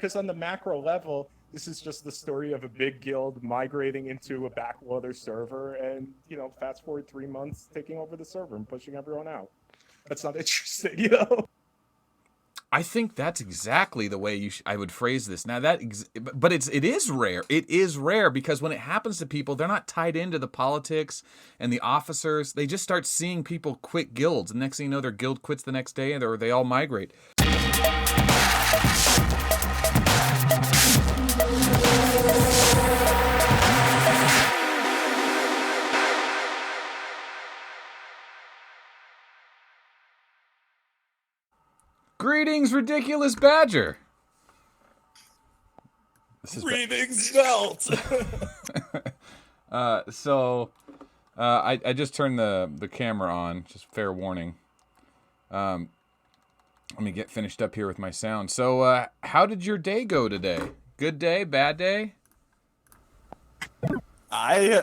because on the macro level, this is just the story of a big guild migrating into a backwater server, and fast forward 3 months, taking over the server and pushing everyone out. That's not interesting. I think that's exactly the way I would phrase this. Now but it is rare. It is rare because when it happens to people, they're not tied into the politics and the officers. They just start seeing people quit guilds, and next thing you know, their guild quits the next day, or they all migrate. Greetings, Ridiculous Badger. Greetings, Melt. I just turned the camera on. Just fair warning. Let me get finished up here with my sound. So, how did your day go today? Good day, bad day? I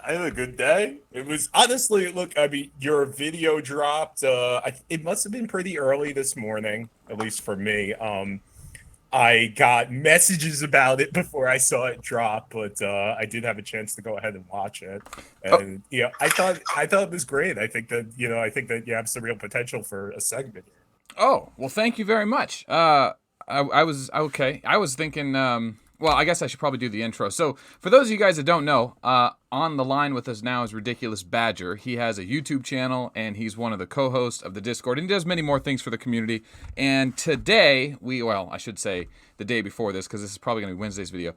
had a good day. It was honestly, look, I mean, your video dropped. It must have been pretty early this morning, at least for me. I got messages about it before I saw it drop, but I did have a chance to go ahead and watch it. And I thought it was great. I think that you have some real potential for a segment here. Oh, well, thank you very much. I was okay. I was thinking. Well, I guess I should probably do the intro. So, for those of you guys that don't know, on the line with us now is RidiculousBadger. He has a YouTube channel, and he's one of the co-hosts of the Discord, and he does many more things for the community. And today, I should say the day before this, because this is probably going to be Wednesday's video,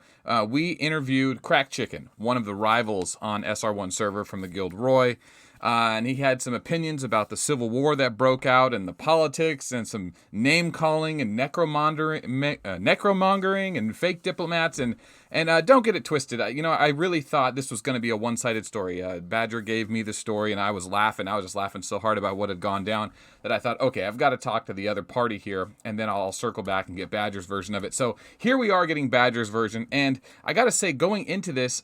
we interviewed Crack Chicken, one of the rivals on SR1 server from the Guild Roy. And he had some opinions about the Civil War that broke out and the politics and some name-calling and necromongering and fake diplomats. And don't get it twisted. I really thought this was going to be a one-sided story. Badger gave me the story, and I was laughing. I was just laughing so hard about what had gone down that I thought, okay, I've got to talk to the other party here, and then I'll circle back and get Badger's version of it. So here we are getting Badger's version. And I got to say, going into this,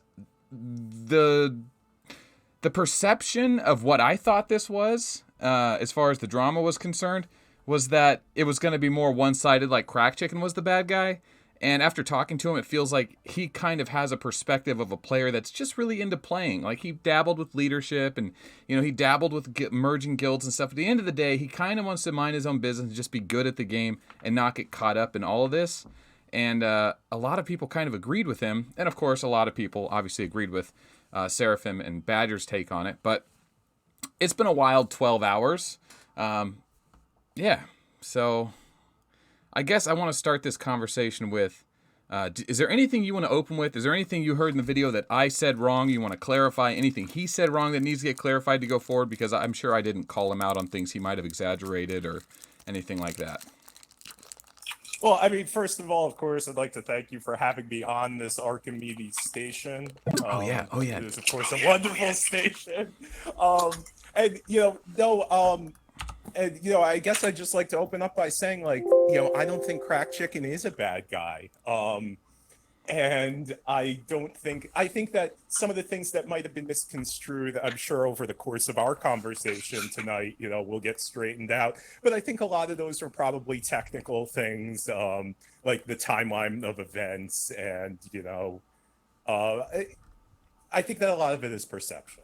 the perception of what I thought this was, as far as the drama was concerned, was that it was going to be more one-sided, like Crack Chicken was the bad guy. And after talking to him, it feels like he kind of has a perspective of a player that's just really into playing. Like, he dabbled with leadership, and he dabbled with merging guilds and stuff. At the end of the day, he kind of wants to mind his own business and just be good at the game and not get caught up in all of this. And a lot of people kind of agreed with him. And, of course, a lot of people obviously agreed with Seraphim and Badger's take on it. But it's been a wild 12 hours. So I guess I want to start this conversation with, is there anything you want to open with? Is there anything you heard in the video that I said wrong you want to clarify? Anything he said wrong that needs to get clarified to go forward? Because I'm sure I didn't call him out on things he might have exaggerated or anything like that. Well, I mean, first of all, of course, I'd like to thank you for having me on this Archimedes station. Oh yeah. It is, of course, a wonderful station. I guess I'd just like to open up by saying, like, I don't think Crack Chicken is a bad guy. And I think that some of the things that might have been misconstrued, I'm sure over the course of our conversation tonight, will get straightened out. But I think a lot of those are probably technical things, like the timeline of events. And, I think that a lot of it is perception.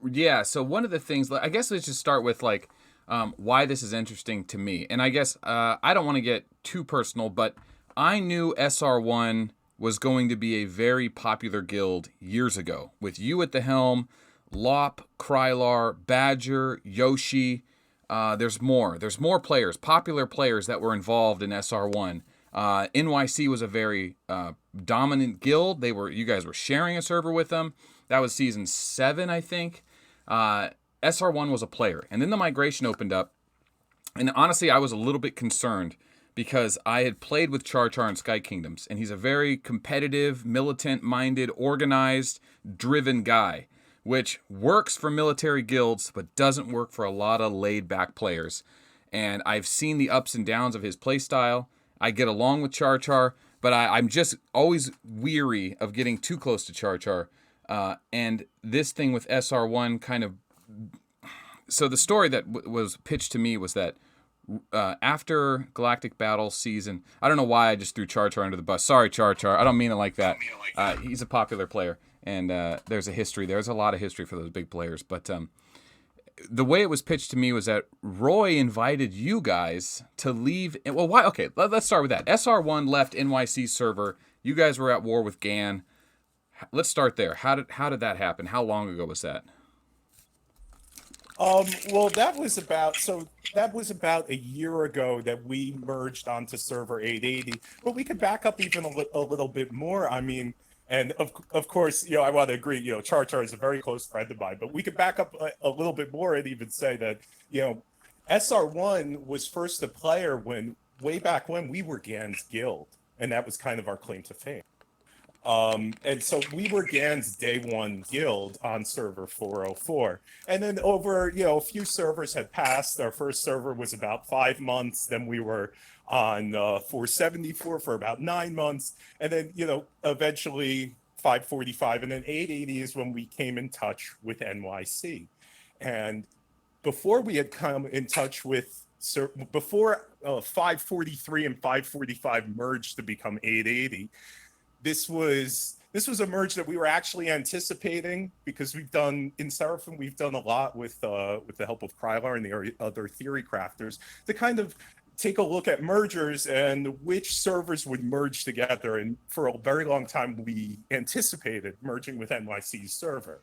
Yeah. So one of the things, I guess let's just start with why this is interesting to me. And I guess I don't want to get too personal, but I knew SR1 was going to be a very popular guild years ago, with you at the helm, Lop, Krylar, Badger, Yoshi. There's more players, popular players that were involved in SR1. NYC was a very dominant guild. You guys were sharing a server with them. That was season 7, I think. SR1 was a player, and then the migration opened up. And honestly, I was a little bit concerned, because I had played with Char and Sky Kingdoms, and he's a very competitive, militant-minded, organized, driven guy, which works for military guilds, but doesn't work for a lot of laid-back players. And I've seen the ups and downs of his playstyle. I get along with Char, but I'm just always weary of getting too close to Char. And this thing with SR1 kind of... So the story that was pitched to me was that after Galactic Battle season. I don't know why I just threw Char Char under the bus. Sorry, Char Char. I don't mean it like that. He's a popular player, and there's a history. There's a lot of history for those big players. But the way it was pitched to me was that Roy invited you guys to leave. Well, why? Okay, let's start with that. SR1 left NYC server. You guys were at war with GAN. Let's start there. How did that happen? How long ago was that? Well, that was about a year ago that we merged onto server 880. But we could back up even a little bit more. I mean, and of course, I want to agree. Char Char is a very close friend of mine. But we could back up a little bit more and even say that SR1 was first a player way back when we were GAN's guild, and that was kind of our claim to fame. And so we were GAN's day one guild on server 404. And then over, a few servers had passed. Our first server was about 5 months. Then we were on 474 for about 9 months. And then, eventually 545 and then 880 is when we came in touch with NYC. And before we had come in touch with, before 543 and 545 merged to become 880, this was a merge that we were actually anticipating because we've done in Seraphim, we've done a lot with the help of Krylar and the other theory crafters to kind of take a look at mergers and which servers would merge together. And for a very long time, we anticipated merging with NYC's server.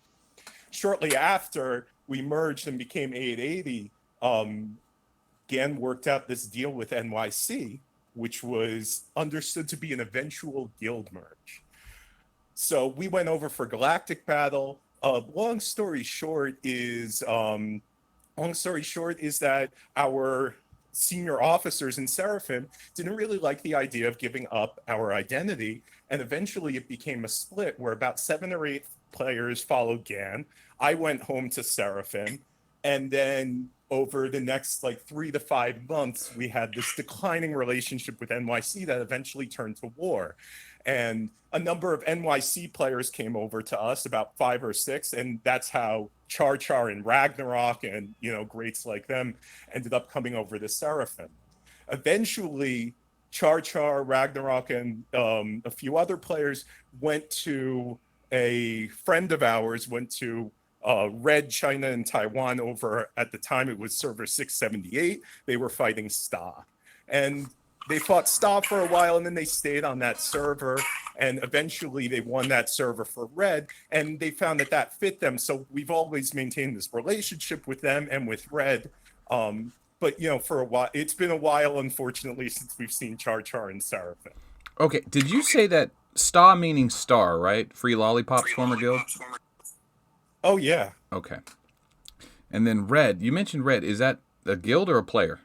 Shortly after we merged and became 880, GAN worked out this deal with NYC, which was understood to be an eventual guild merge. So we went over for Galactic Battle. Long story short is that our senior officers in Seraphim didn't really like the idea of giving up our identity, and eventually it became a split where about 7 or 8 players followed GAN. I went home to Seraphim, and then over the next 3 to 5 months, we had this declining relationship with NYC that eventually turned to war. And a number of NYC players came over to us, about 5 or 6, and that's how Char Char and Ragnarok and, greats like them ended up coming over to Seraphim. Eventually, Char Char, Ragnarok, and a few other players went to a friend of ours, went to Red, China, and Taiwan over at the time. It was server 678. They were fighting Sta. And they fought Sta for a while, and then they stayed on that server. And eventually they won that server for Red, and they found that fit them. So we've always maintained this relationship with them and with Red. But, for a while, it's been a while, unfortunately, since we've seen Char Char and Seraphim. Okay, did you say that Sta meaning star, right? Free Lollipops former guild? Oh, yeah. Okay. And then Red, you mentioned Red. Is that a guild or a player?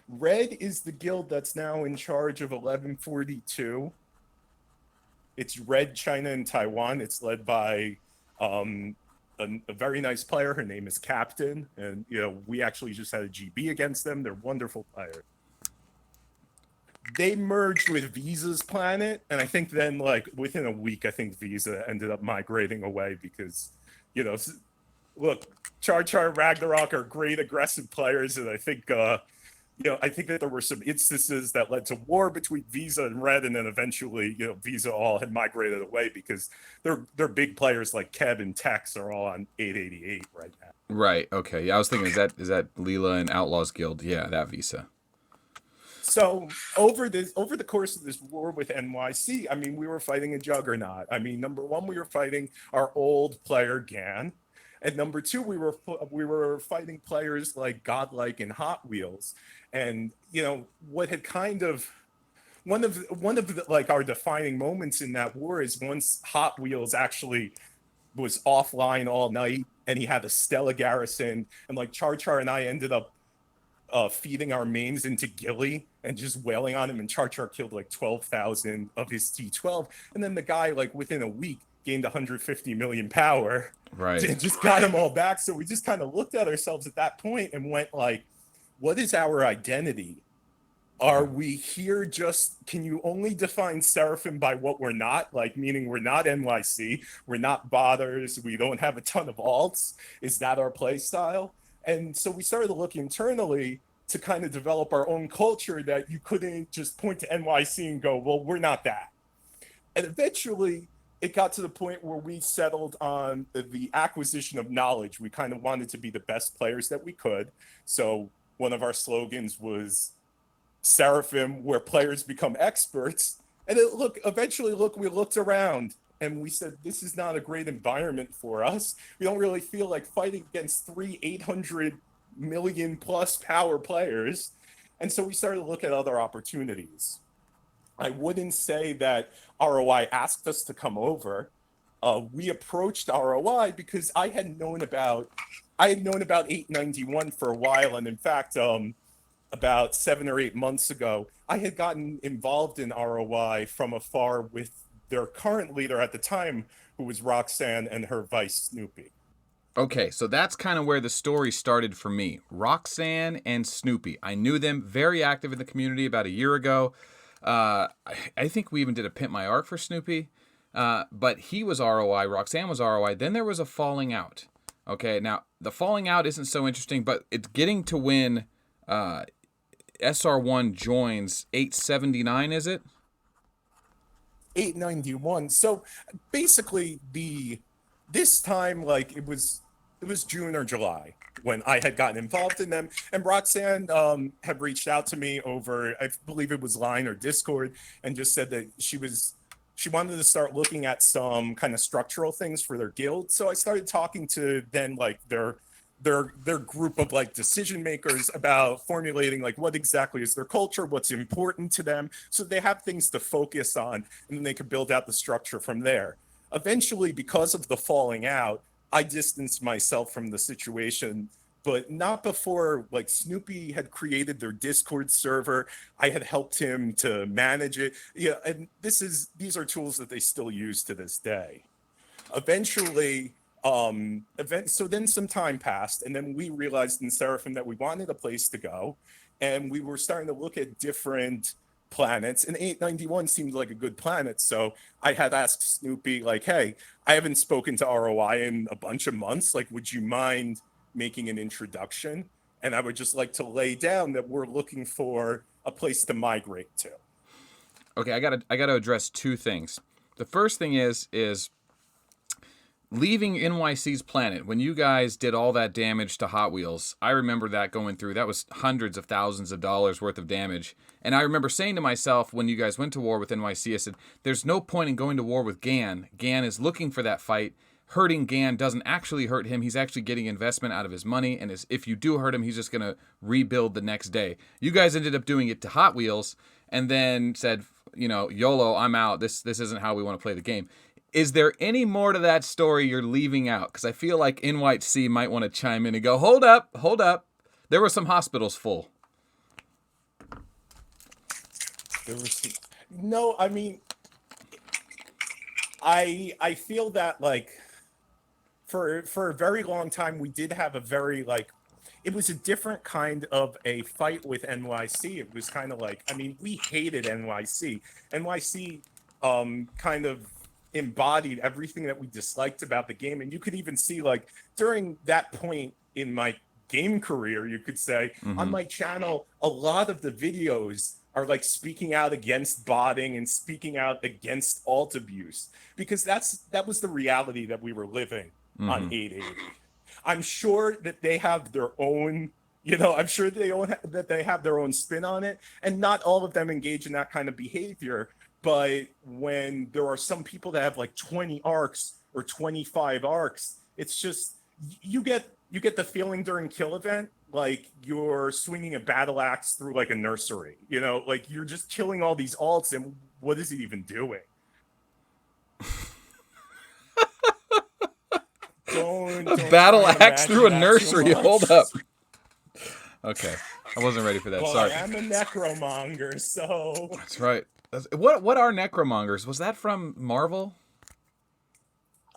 Red is the guild that's now in charge of 1142. It's Red, China, and Taiwan. It's led by a very nice player. Her name is Captain. And, we actually just had a GB against them. They're wonderful players. They merged with Visa's planet, and I think then within a week, I think Visa ended up migrating away because, look, Char Char and Ragnarok are great aggressive players, and I think I think that there were some instances that led to war between Visa and Red, and then eventually, Visa all had migrated away because they're big players like Keb and Tex are all on 888 right now. Right. Okay. Yeah, I was thinking, is that Leela and Outlaws Guild? Yeah, that Visa. So over the course of this war with NYC, I mean, we were fighting a juggernaut. I mean, number one, we were fighting our old player GAN, and number two, we were fighting players like Godlike and Hot Wheels. And what had kind of one of the, our defining moments in that war is once Hot Wheels actually was offline all night, and he had a Stella garrison, and Char Char and I ended up feeding our mains into Gilly and just wailing on him, and Char Char killed 12,000 of his T12, and then the guy within a week gained 150 million power, right, and just got them all back. So we just kind of looked at ourselves at that point and went what is our identity? Are we here can you only define Seraphim by what we're not? Meaning we're not NYC, we're not botters, we don't have a ton of alts. Is that our play style? And so we started to look internally, to kind of develop our own culture that you couldn't just point to NYC and go, well, we're not that. And eventually it got to the point where we settled on the acquisition of knowledge. We kind of wanted to be the best players that we could. So one of our slogans was Seraphim, where players become experts. And eventually, we looked around and we said, this is not a great environment for us. We don't really feel like fighting against 800 million plus power players. And so we started to look at other opportunities. I wouldn't say that ROI asked us to come over. We approached ROI because I had known about 891 for a while. And in fact, about 7 or 8 months ago, I had gotten involved in ROI from afar with their current leader at the time, who was Roxanne, and her vice, Snoopy. Okay, so that's kind of where the story started for me. Roxanne and Snoopy. I knew them, very active in the community about a year ago. I think we even did a Pimp My Art for Snoopy. But he was ROI, Roxanne was ROI. Then there was a falling out. Okay, now the falling out isn't so interesting, but it's getting to when SR1 joins 879, is it? 891. So basically, this time, like it was June or July when I had gotten involved in them, and Roxanne had reached out to me over, I believe it was Line or Discord, and just said that she wanted to start looking at some kind of structural things for their guild. So I started talking to then like their group of like decision makers about formulating like what exactly is their culture, what's important to them, so they have things to focus on, and then they could build out the structure from there. Eventually, because of the falling out, I distanced myself from the situation, but not before like Snoopy had created their Discord server. I had helped him to manage it. Yeah, and these are tools that they still use to this day. Eventually, so then some time passed, and then we realized in Seraphim that we wanted a place to go, and we were starting to look at different planets, and 891 seemed like a good planet. So I had asked Snoopy, like, hey, I haven't spoken to ROI in a bunch of months, like, would you mind making an introduction? And I would just like to lay down that we're looking for a place to migrate to. Okay, I gotta address two things. The first thing is leaving NYC's planet. When you guys did all that damage to Hot Wheels, I remember that going through. That was hundreds of thousands of dollars worth of damage. And I remember saying to myself when you guys went to war with NYC, I said, there's no point in going to war with Gan. Gan is looking for that fight. Hurting Gan doesn't actually hurt him. He's actually getting investment out of his money. And if you do hurt him, he's just going to rebuild the next day. You guys ended up doing it to Hot Wheels and then said, YOLO, I'm out. This isn't how we want to play the game. Is there any more to that story you're leaving out? Because I feel like NYC might want to chime in and go, hold up. There were some hospitals full. No, I mean, I feel that like for a very long time we did have a very like, it was a different kind of a fight with NYC. It was kind of like, I mean, we hated NYC. NYC kind of embodied everything that we disliked about the game. And you could even see like during that point in my game career, you could say on my channel, a lot of the videos are like speaking out against botting and speaking out against alt abuse, because that was the reality that we were living on 880. I'm sure that they have their own, I'm sure that they have their own spin on it, and not all of them engage in that kind of behavior. But when there are some people that have like 20 arcs or 25 arcs, it's just, you get the feeling during kill event like you're swinging a battle axe through like a nursery, like you're just killing all these alts, and what is he even doing? A battle axe through a nursery. Hold up. Okay, I wasn't ready for that. Well, sorry. I'm a NecroMonger, so that's right. What are NecroMongers? Was that from Marvel?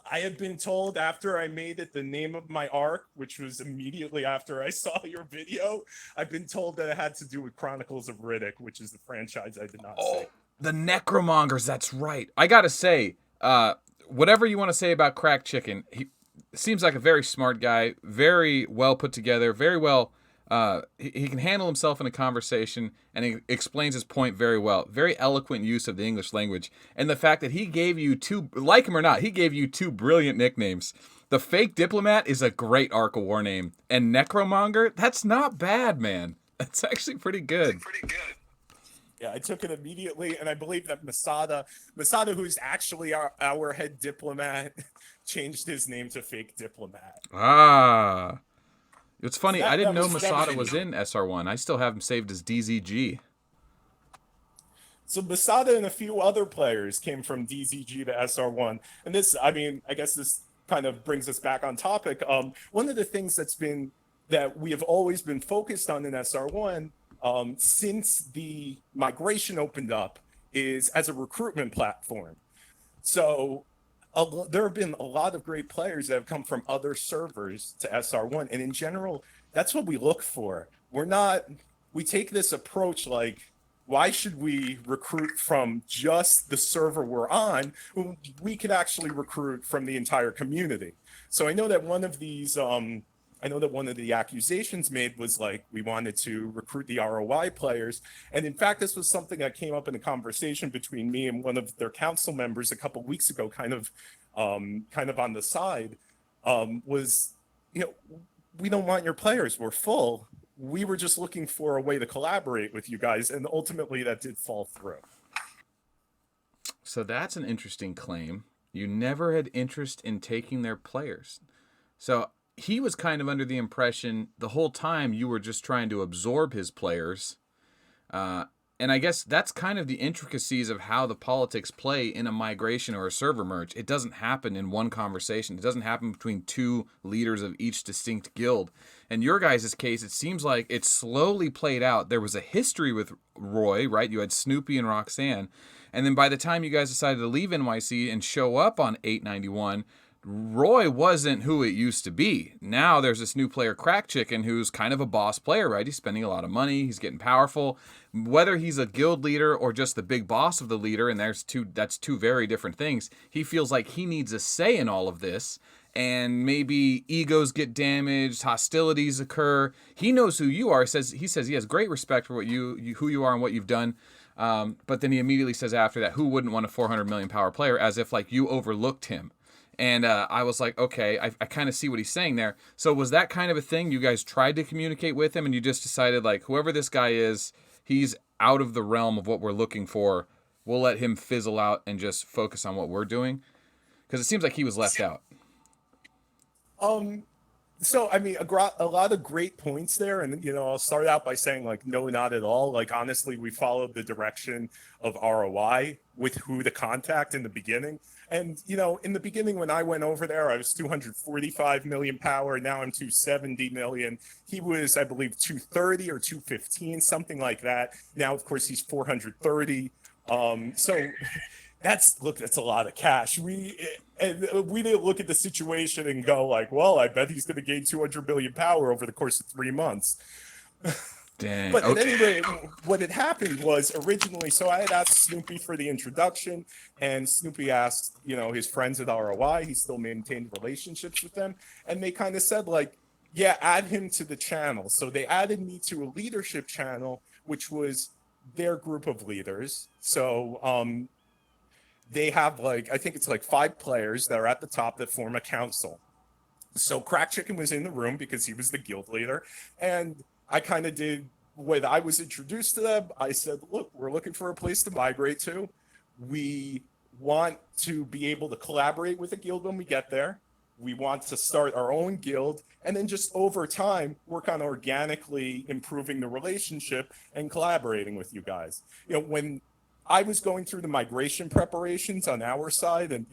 I have been told after I made it the name of my arc, which was immediately after I saw your video, I've been told that it had to do with Chronicles of Riddick, which is the franchise I did not see. The NecroMongers, that's right. I gotta say, whatever you want to say about Crack Chicken, he seems like a very smart guy, very well put together, very well he can handle himself in a conversation, and he explains his point very well. Very eloquent use of the English language, and the fact that he gave you two, like him or not, he gave you two brilliant nicknames. The Fake Diplomat is a great Arc of War name, and NecroMonger, that's not bad, man. That's actually pretty good. Yeah, I took it immediately, and I believe that Masada, who's actually our head diplomat, changed his name to Fake Diplomat. Ah. It's funny, I didn't know that Masada was in SR1. I still have him saved as DZG. So Masada and a few other players came from DZG to SR1. And this, I mean, I guess this kind of brings us back on topic. One of the things that we have always been focused on in SR1 since the migration opened up is as a recruitment platform. So there have been a lot of great players that have come from other servers to SR1. And in general, that's what we look for. We take this approach like, why should we recruit from just the server we're on? We could actually recruit from the entire community. So I know that one of the accusations made was like we wanted to recruit the ROI players. And in fact, this was something that came up in a conversation between me and one of their council members a couple of weeks ago, kind of on the side, was, we don't want your players. We're full. We were just looking for a way to collaborate with you guys. And ultimately that did fall through. So that's an interesting claim. You never had interest in taking their players. So he was kind of under the impression the whole time you were just trying to absorb his players. And I guess that's kind of the intricacies of how the politics play in a migration or a server merge. It doesn't happen in one conversation. It doesn't happen between two leaders of each distinct guild. In your guys' case, it seems like it slowly played out. There was a history with Roy, right? You had Snoopy and Roxanne. And then by the time you guys decided to leave NYC and show up on 891, Roy wasn't who it used to be. Now there's this new player, Crack Chicken, who's kind of a boss player, right? He's spending a lot of money. He's getting powerful. Whether he's a guild leader or just the big boss of the leader, and that's two very different things. He feels like he needs a say in all of this, and maybe egos get damaged, hostilities occur. He knows who you are. He says he has great respect for who you are and what you've done. But then he immediately says after that, who wouldn't want a 400 million power player, as if like you overlooked him. And I was like, okay, I kind of see what he's saying there. So was that kind of a thing? You guys tried to communicate with him and you just decided like, whoever this guy is, he's out of the realm of what we're looking for. We'll let him fizzle out and just focus on what we're doing? Because it seems like he was left out. So, I mean, a lot of great points there. And, I'll start out by saying, like, no, not at all. Like, honestly, we followed the direction of ROI with who to contact in the beginning. And, in the beginning, when I went over there, I was 245 million power. Now I'm 270 million. He was, I believe, 230 or 215, something like that. Now, of course, he's 430. So that's a lot of cash. We didn't look at the situation and go like, well, I bet he's going to gain 200 million power over the course of 3 months. Dang. But at any rate, what had happened was originally, so I had asked Snoopy for the introduction, and Snoopy asked, his friends at ROI. He still maintained relationships with them, and they kind of said like, yeah, add him to the channel. So they added me to a leadership channel, which was their group of leaders. So they have I think it's 5 players that are at the top that form a council. So Crack Chicken was in the room because he was the guild leader. And I kind of did when I was introduced to them. I said, look, we're looking for a place to migrate to. We want to be able to collaborate with a guild when we get there. We want to start our own guild. And then just over time, work on organically improving the relationship and collaborating with you guys. When I was going through the migration preparations on our side, and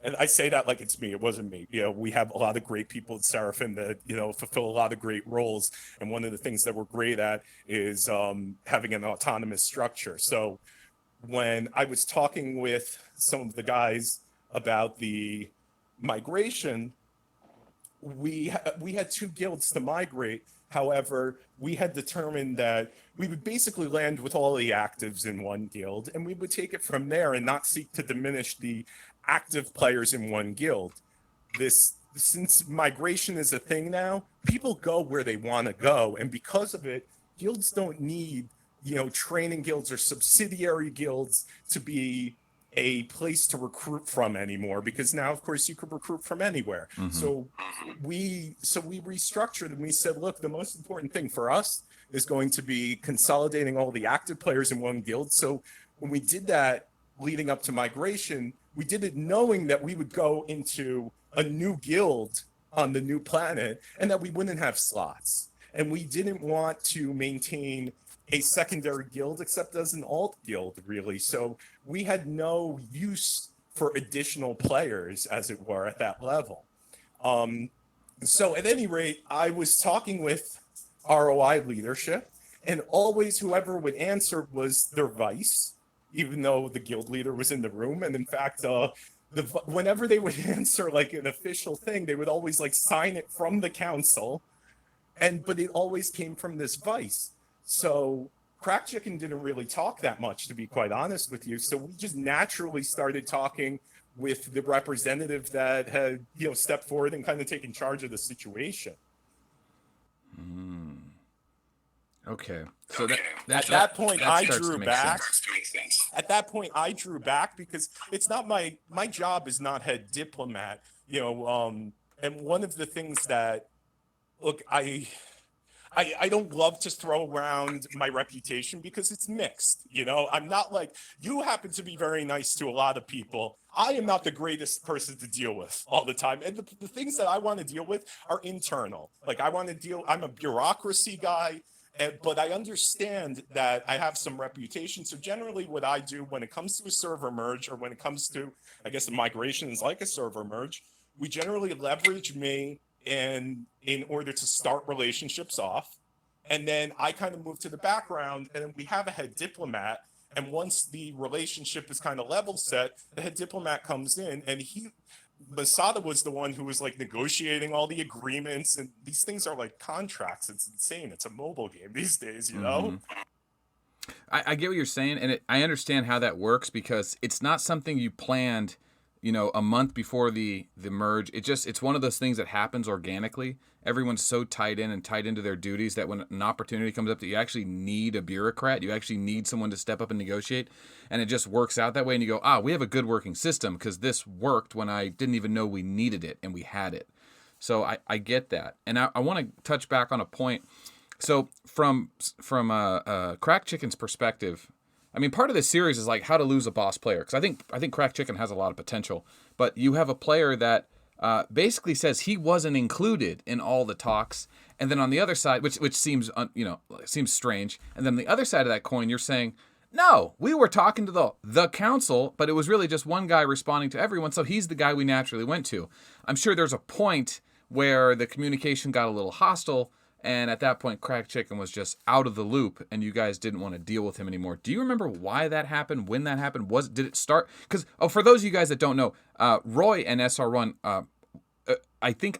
and I say that like it's me. It wasn't me. We have a lot of great people at Seraphim that fulfill a lot of great roles, and one of the things that we're great at is having an autonomous structure. So when I was talking with some of the guys about the migration, we had 2 guilds to migrate. However, we had determined that we would basically land with all the actives in one guild, and we would take it from there and not seek to diminish the active players in one guild. This since migration is a thing now, people go where they want to go, and because of it, guilds don't need, training guilds or subsidiary guilds to be a place to recruit from anymore, because now of course you could recruit from anywhere. Mm-hmm. So we restructured and we said, look, the most important thing for us is going to be consolidating all the active players in one guild. So when we did that leading up to migration, we did it knowing that we would go into a new guild on the new planet and that we wouldn't have slots. And we didn't want to maintain a secondary guild except as an alt guild, really. So we had no use for additional players, as it were, at that level. So at any rate, I was talking with ROI leadership, and always whoever would answer was their vice, even though the guild leader was in the room. And in fact, whenever they would answer like an official thing, they would always like sign it from the council, but it always came from this vice. So Crack Chicken didn't really talk that much, to be quite honest with you. So we just naturally started talking with the representative that had, stepped forward and kind of taken charge of the situation. Okay. So at that point, I drew back. Sense. At that point, I drew back because it's not my job is not head diplomat, and one of the things that, look, I don't love to throw around my reputation because it's mixed. I'm not like, you happen to be very nice to a lot of people. I am not the greatest person to deal with all the time. And the things that I want to deal with are internal. Like I'm a bureaucracy guy, but I understand that I have some reputation. So generally what I do when it comes to a server merge, or when it comes to, I guess, the migration is like a server merge, we generally leverage me in order to start relationships off, and then I kind of move to the background, and then we have a head diplomat, and once the relationship is kind of level set, the head diplomat comes in, and Masada was the one who was like negotiating all the agreements, and these things are like contracts. It's insane. It's a mobile game these days, Mm-hmm. I get what you're saying, and I understand how that works, because it's not something you planned a month before the merge. It's one of those things that happens organically. Everyone's so tied in and tied into their duties that when an opportunity comes up that you actually need a bureaucrat, you actually need someone to step up and negotiate, and it just works out that way, and you go, we have a good working system because this worked when I didn't even know we needed it, and we had it. So I get that. And I want to touch back on a point. So from Crack Chicken's perspective, I mean, part of this series is like how to lose a boss player, because I think Crack Chicken has a lot of potential, but you have a player that basically says he wasn't included in all the talks, and then on the other side, which seems seems strange, and then on the other side of that coin, you're saying, no, we were talking to the council, but it was really just one guy responding to everyone, so he's the guy we naturally went to. I'm sure there's a point where the communication got a little hostile, and at that point, Crack Chicken was just out of the loop, and you guys didn't want to deal with him anymore. Do you remember why that happened? When that happened? Did it start? Because for those of you guys that don't know, Roy and SR1, I think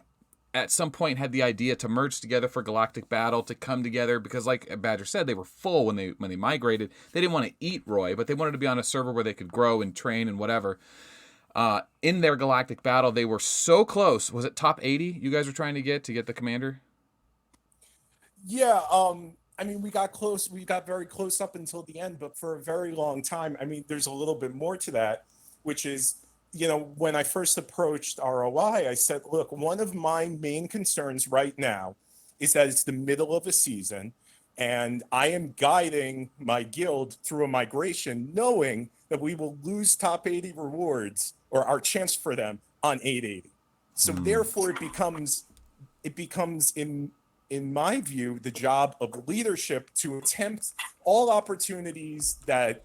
at some point had the idea to merge together for Galactic Battle, to come together, because like Badger said, they were full when they migrated. They didn't want to eat Roy, but they wanted to be on a server where they could grow and train and whatever. In their Galactic Battle, they were so close. Was it top 80 you guys were trying to get the commander? Yeah, I mean, we got close. We got very close up until the end, but for a very long time. I mean, there's a little bit more to that, which is, when I first approached ROI, I said, look, one of my main concerns right now is that it's the middle of a season, and I am guiding my guild through a migration, knowing that we will lose top 80 rewards, or our chance for them, on 880. So therefore, it becomes in my view, the job of leadership to attempt all opportunities that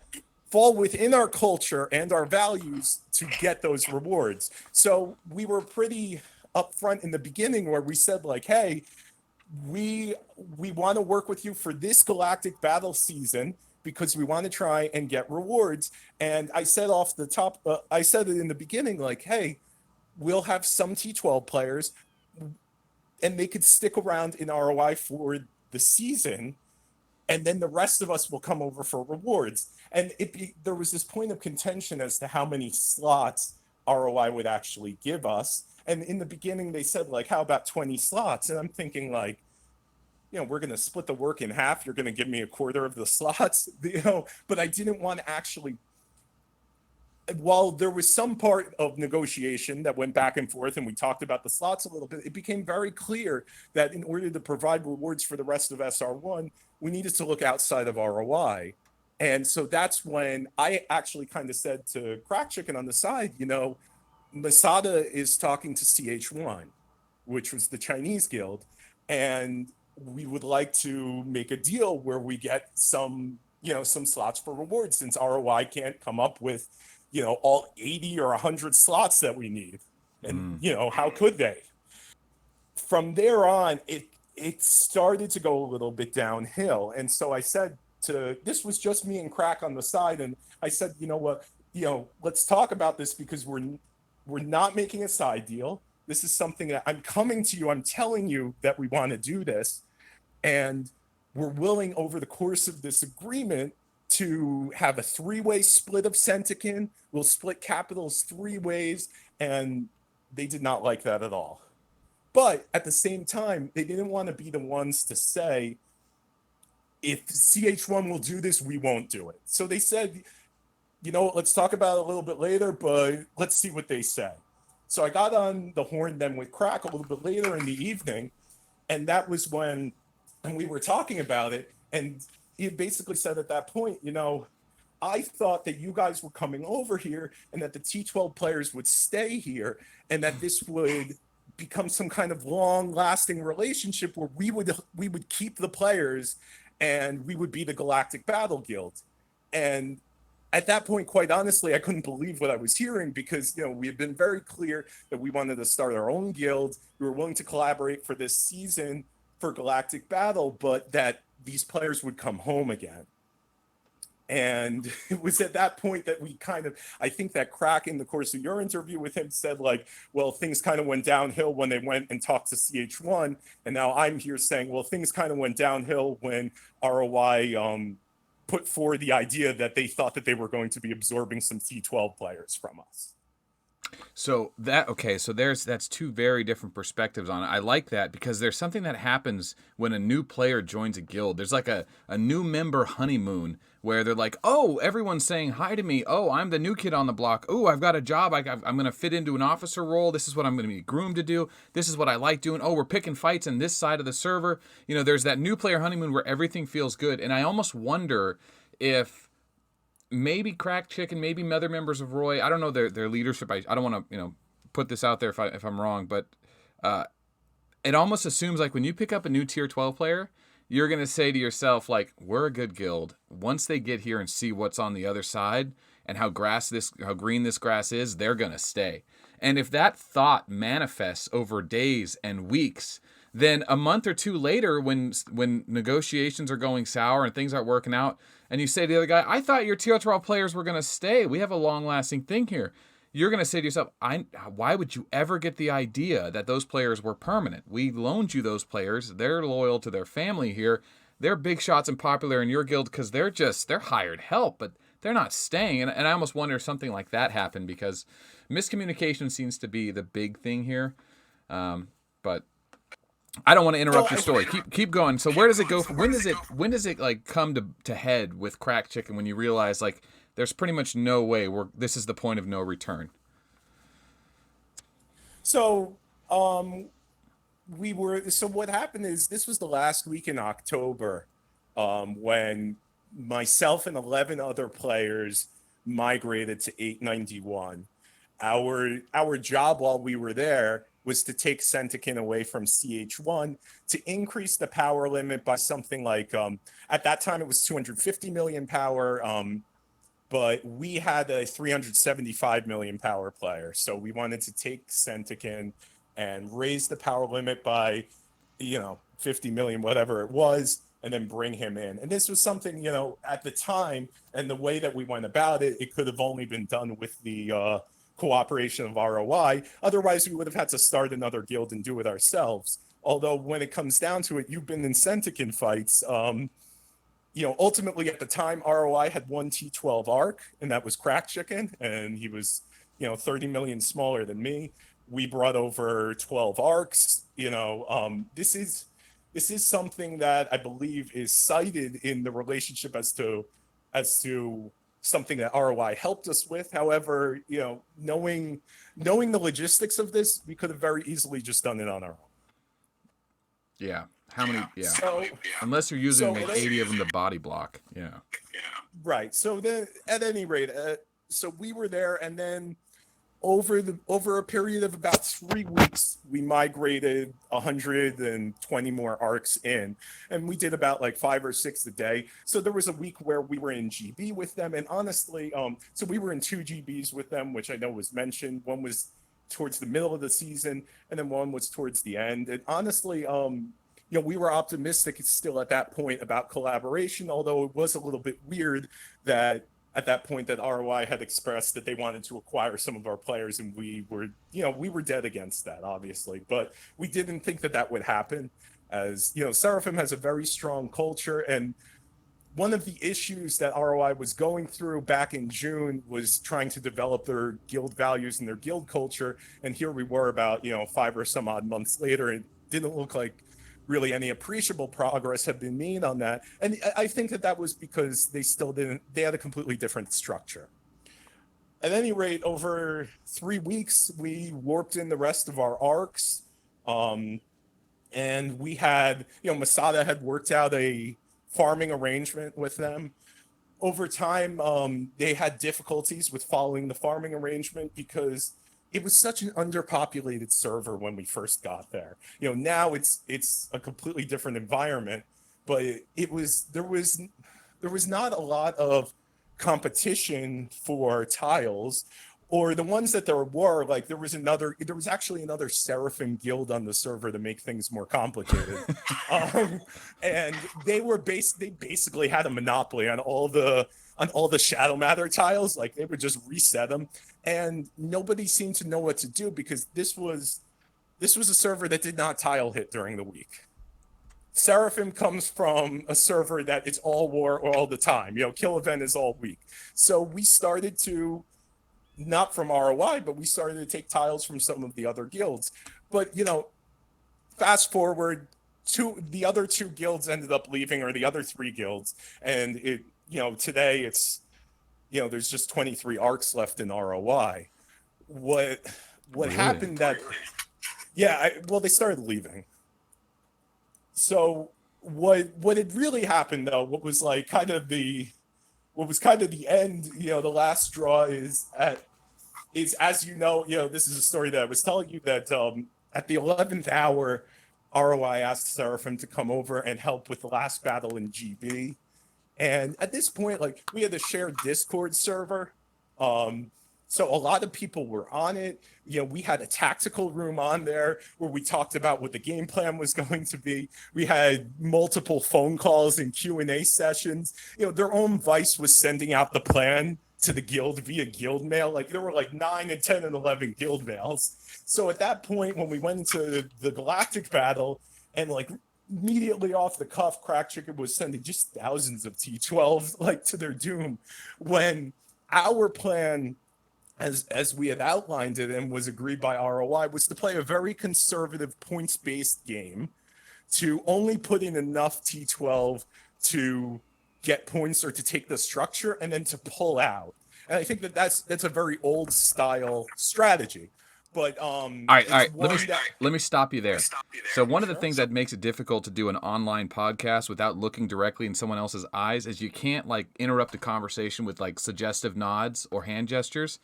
fall within our culture and our values to get those rewards. So we were pretty upfront in the beginning, where we said, like, hey, we want to work with you for this Galactic Battle season because we want to try and get rewards. And I said off the top, I said it in the beginning, like, hey, we'll have some T12 players, and they could stick around in ROI for the season, and then the rest of us will come over for rewards. And there was this point of contention as to how many slots ROI would actually give us. And in the beginning, they said, like, how about 20 slots? And I'm thinking, like, we're going to split the work in half. You're going to give me a quarter of the slots, but I didn't want to actually, while there was some part of negotiation that went back and forth and we talked about the slots a little bit, it became very clear that in order to provide rewards for the rest of SR1, we needed to look outside of ROI. And so that's when I actually kind of said to Crack Chicken on the side, Masada is talking to CH1, which was the Chinese guild, and we would like to make a deal where we get some slots for rewards since ROI can't come up with, all 80 or 100 slots that we need. And, how could they? From there on, it started to go a little bit downhill. And so I said this was just me and Crack on the side. And I said, you know what, let's talk about this because we're not making a side deal. This is something that I'm coming to you. I'm telling you that we want to do this. And we're willing over the course of this agreement to have a 3-way split of Centikin. We'll split capitals 3 ways. And they did not like that at all. But at the same time, they didn't want to be the ones to say, if CH1 will do this, we won't do it. So they said, let's talk about it a little bit later, but let's see what they say. So I got on the horn then with Crack a little bit later in the evening. And that was when we were talking about it. And he basically said at that point, I thought that you guys were coming over here and that the T12 players would stay here and that this would become some kind of long-lasting relationship where we would keep the players and we would be the Galactic Battle Guild. And at that point, quite honestly, I couldn't believe what I was hearing because, we had been very clear that we wanted to start our own guild. We were willing to collaborate for this season for Galactic Battle, but that these players would come home again. And it was at that point that I think that Crack in the course of your interview with him said, like, well, things kind of went downhill when they went and talked to CH1. And now I'm here saying, well, things kind of went downhill when ROI put forward the idea that they thought that they were going to be absorbing some T12 players from us. So that's 2 very different perspectives on it. I like that because there's something that happens when a new player joins a guild. There's like a new member honeymoon where they're like, oh, everyone's saying hi to me. Oh, I'm the new kid on the block. Oh, I've got a job. I'm going to fit into an officer role. This is what I'm going to be groomed to do. This is what I like doing. Oh, we're picking fights in this side of the server. There's that new player honeymoon where everything feels good. And I almost wonder if maybe Crack Chicken, maybe other members of Roy, I don't know their leadership. I don't want to put this out there if I'm wrong, but it almost assumes like when you pick up a new tier 12 player, you're going to say to yourself, like, we're a good guild. Once they get here and see what's on the other side and how green this grass is, they're going to stay. And if that thought manifests over days and weeks, then a month or 2 later, when negotiations are going sour and things aren't working out, and you say to the other guy, I thought your tier 12 players were going to stay. We have a long-lasting thing here. You're going to say to yourself, why would you ever get the idea that those players were permanent? We loaned you those players. They're loyal to their family here. They're big shots and popular in your guild because they're hired help, but they're not staying. And I almost wonder if something like that happened because miscommunication seems to be the big thing here. But I don't want to interrupt your story. Keep going. So where does it go? When does it like come to head with Crack Chicken when you realize like there's pretty much no way this is the point of no return? So what happened is this was the last week in October when myself and 11 other players migrated to 891. Our job while we were there was to take Centikin away from CH1 to increase the power limit by something like, at that time it was 250 million power, but we had a 375 million power player. So we wanted to take Centikin and raise the power limit by, 50 million, whatever it was, and then bring him in. And this was something, at the time, and the way that we went about it, it could have only been done with the cooperation of ROI. Otherwise, we would have had to start another guild and do it ourselves. Although when it comes down to it, you've been in Centikin fights. Ultimately at the time, ROI had one T12 arc, and that was Crack Chicken, and he was 30 million smaller than me. We brought over 12 arcs. This is something that I believe is cited in the relationship as to something that ROI helped us with. However, knowing the logistics of this, we could have very easily just done it on our own. Yeah. How many? Yeah. So, Unless you're using so like 80 of them to body block. Yeah. right. So then, at any rate, so we were there, and then over a period of about 3 weeks, we migrated 120 more arcs in, and we did about like 5 or 6 a day. So there was a week where we were in GB with them, and honestly, so we were in 2 GBs with them, which I know was mentioned. One was towards the middle of the season, and then one was towards the end. And honestly, we were optimistic still at that point about collaboration, although it was a little bit weird that at that point that ROI had expressed that they wanted to acquire some of our players, and we were dead against that, obviously. But we didn't think that would happen, as Seraphim has a very strong culture, and one of the issues that ROI was going through back in June was trying to develop their guild values and their guild culture. And here we were about 5 or some odd months later, and it didn't look like really any appreciable progress had been made on that. And I think that was because they had a completely different structure. At any rate, over 3 weeks, we warped in the rest of our arcs. And we had, Masada had worked out a farming arrangement with them. Over time, they had difficulties with following the farming arrangement because it was such an underpopulated server when we first got there. Now it's a completely different environment, but there was not a lot of competition for tiles, or the ones that there were, like there was actually another Seraphim guild on the server to make things more complicated. And they basically had a monopoly on all the Shadow Matter tiles. Like they would just reset them, and nobody seemed to know what to do because this was a server that did not tile hit during the week. Seraphim comes from a server that it's all war all the time. Kill event is all week. So we started to, not from ROI, but we started to take tiles from some of the other guilds. But fast forward, the other 2 guilds ended up leaving, or the other 3 guilds, and today it's there's just 23 arcs left in ROI. What really happened that they started leaving. So what had really happened though, what was kind of the end, the last straw is as this is a story that I was telling you, that at the 11th hour, ROI asked Seraphim to come over and help with the last battle in GB. And at this point, we had a shared Discord server. So a lot of people were on it. We had a tactical room on there where we talked about what the game plan was going to be. We had multiple phone calls and Q&A sessions. Their own Vice was sending out the plan to the guild via guild mail. There were 9 and 10 and 11 guild mails. So at that point, when we went into the Galactic battle, and immediately off the cuff, Crack Chicken was sending just thousands of T12s to their doom, when our plan, as we had outlined it and was agreed by ROI, was to play a very conservative points-based game, to only put in enough T12 to get points or to take the structure, and then to pull out. And I think that's a very old style strategy. But all right. Let me stop you there. So one of the things that makes it difficult to do an online podcast without looking directly in someone else's eyes is you can't interrupt the conversation with suggestive nods or hand gestures.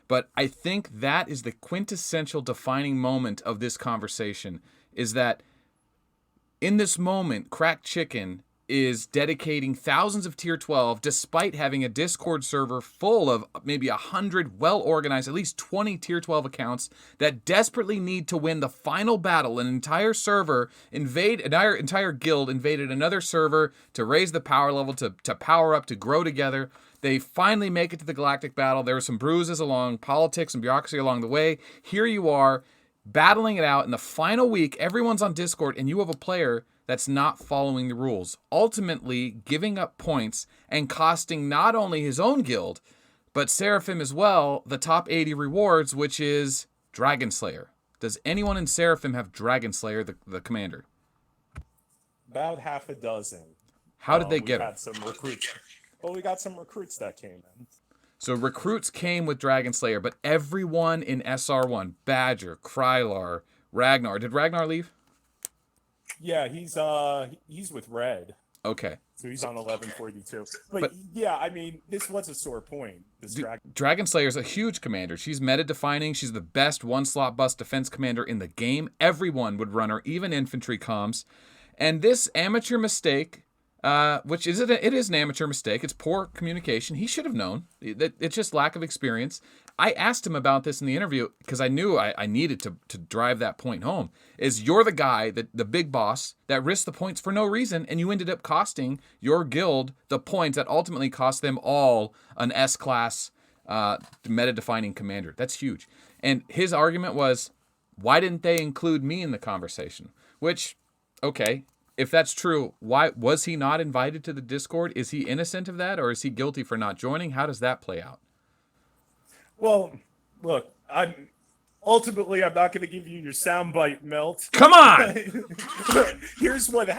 But I think that is the quintessential defining moment of this conversation, is that in this moment, Crack Chicken is dedicating thousands of tier 12 despite having a Discord server full of maybe 100 well-organized, at least 20 tier 12 accounts that desperately need to win the final battle. An entire guild invaded another server to raise the power level, to power up, to grow together. They finally make it to the Galactic battle. There were some bruises along politics and bureaucracy along the way. Here you are, battling it out in the final week. Everyone's on Discord, and you have a player that's not following the rules, ultimately giving up points and costing not only his own guild, but Seraphim as well, the top 80 rewards, which is Dragon Slayer. Does anyone in Seraphim have Dragon Slayer, the commander? About half a dozen. How did they We get him? had some recruits. Well, we got some recruits that came in. So recruits came with Dragon Slayer, but everyone in SR1, Badger, Krylar, Ragnar. Did Ragnar leave? Yeah, he's with Red. Okay. So he's on 1142. But yeah, I mean, this was a sore point. Dragon Slayer is a huge commander. She's meta-defining. She's the best one-slot bus defense commander in the game. Everyone would run her, even infantry comms. And this amateur mistake, which is it is an amateur mistake. It's poor communication. He should have known. It's just lack of experience. I asked him about this in the interview because I knew I needed to drive that point home. Is you're the guy, the big boss, that risked the points for no reason, and you ended up costing your guild the points that ultimately cost them all an S-class meta-defining commander. That's huge. And his argument was, why didn't they include me in the conversation? Which, okay, if that's true, why was he not invited to the Discord? Is he innocent of that, or is he guilty for not joining? How does that play out? Well, look, I'm not going to give you your soundbite, Melt. Come on! Here's what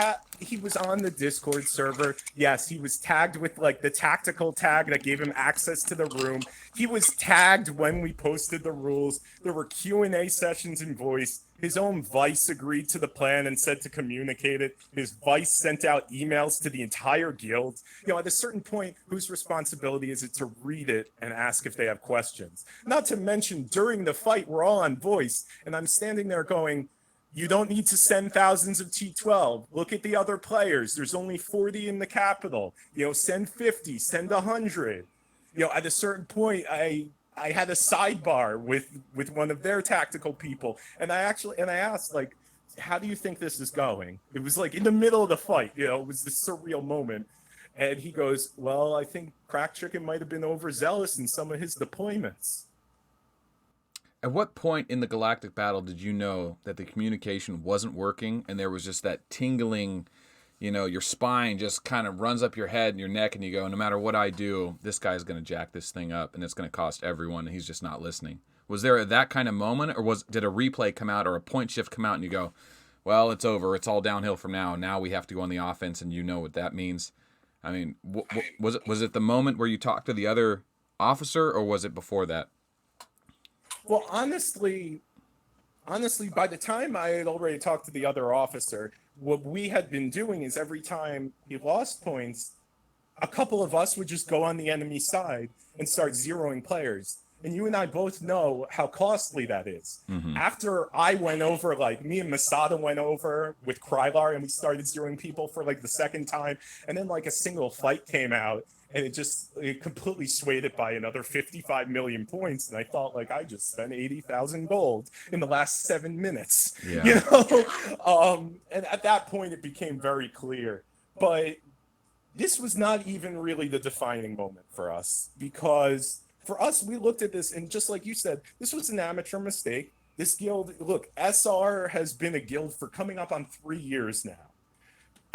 he was on the Discord server. Yes, he was tagged with like the tactical tag that gave him access to the room. He was tagged when we posted the rules. There were Q&A sessions in voice. His own vice agreed to the plan and said to communicate it. His vice sent out emails to the entire guild. At a certain point, whose responsibility is it to read it and ask if they have questions? Not to mention, during the fight, we're all on voice, and I'm standing there going, you don't need to send thousands of T12. Look at the other players. There's only 40 in the capital. Send 50, send 100. At a certain point, I had a sidebar with one of their tactical people, and I asked, like, how do you think this is going? It was like in the middle of the fight, it was this surreal moment. And he goes, well, I think Crack Chicken might have been overzealous in some of his deployments. At what point in the galactic battle did you know that the communication wasn't working and there was just that tingling, your spine just kind of runs up your head and your neck, and you go, no matter what I do, this guy's going to jack this thing up and it's going to cost everyone, and he's just not listening? Was there that kind of moment, or did a replay come out or a point shift come out and you go, well, it's over, it's all downhill from now. Now we have to go on the offense, and you know what that means? I mean, was it the moment where you talked to the other officer, or was it before that? Well, honestly, by the time I had already talked to the other officer, what we had been doing is every time he lost points, a couple of us would just go on the enemy side and start zeroing players. And you and I both know how costly that is. Mm-hmm. After I went over, like me and Masada went over with Krylar, and we started zeroing people for like the second time. And then like a single fight came out, and it completely swayed it by another 55 million points. And I thought, like, I just spent 80,000 gold in the last 7 minutes. Yeah. And at that point, it became very clear. But this was not even really the defining moment for us, because for us, we looked at this, and just like you said, this was an amateur mistake. This guild, look, SR has been a guild for coming up on 3 years now.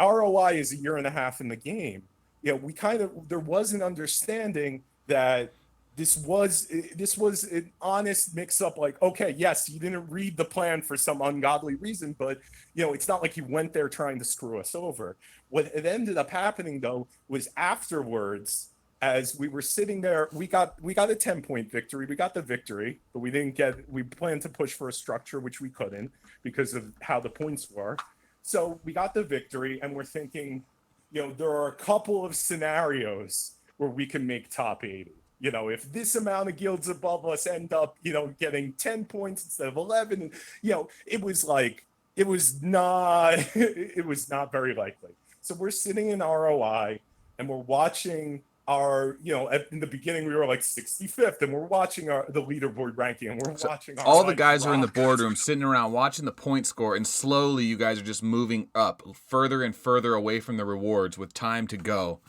ROI is 1.5 years in the game. There was an understanding that this was an honest mix-up. Like, okay, yes, you didn't read the plan for some ungodly reason, but it's not like you went there trying to screw us over. What it ended up happening, though, was afterwards, as we were sitting there, we got a 10-point victory. We got the victory, but we planned to push for a structure, which we couldn't because of how the points were. So we got the victory, and we're thinking, there are a couple of scenarios where we can make top 80. If this amount of guilds above us end up, getting 10 points instead of 11, it was not very likely. So we're sitting in ROI, and we're watching in the beginning we were like 65th, and we're watching the leaderboard ranking, and we're watching all the guys are in the boardroom sitting around watching the point score, and slowly you guys are just moving up further and further away from the rewards with time to go.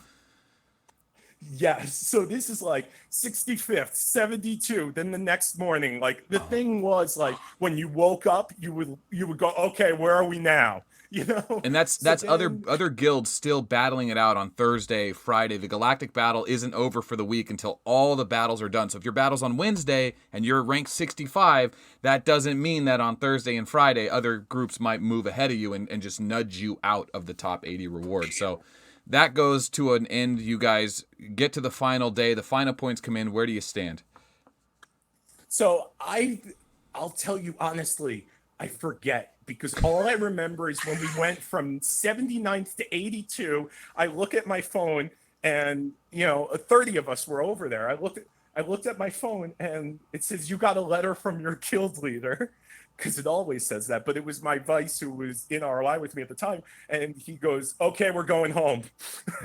Yes, so this is like 65th, 72. Then the next morning, like the thing was, like when you woke up, you would go, okay, where are we now? you know. And that's So then, other guilds still battling it out on Thursday, Friday. The Galactic battle isn't over for the week until all the battles are done. So if your battle's on Wednesday and you're ranked 65, that doesn't mean that on Thursday and Friday other groups might move ahead of you and just nudge you out of the top 80 rewards. So that goes to an end. You guys get to the final day. The final points come in. Where do you stand? so I'll tell you honestly, I forget because all I remember is when we went from 79th to 82. I look at my phone, and 30 of us were over there. I looked at my phone, and it says you got a letter from your guild leader, because it always says that. But it was my vice who was in ROI with me at the time, and he goes, "Okay, we're going home."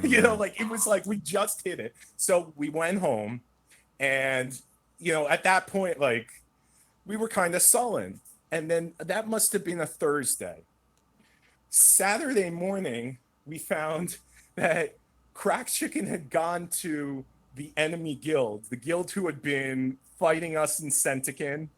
Like it was like we just hit it. So we went home, and at that point, like we were kind of sullen. And then that must have been a Thursday. Saturday morning, we found that Crack Chicken had gone to the enemy guild, the guild who had been fighting us in Sentikin,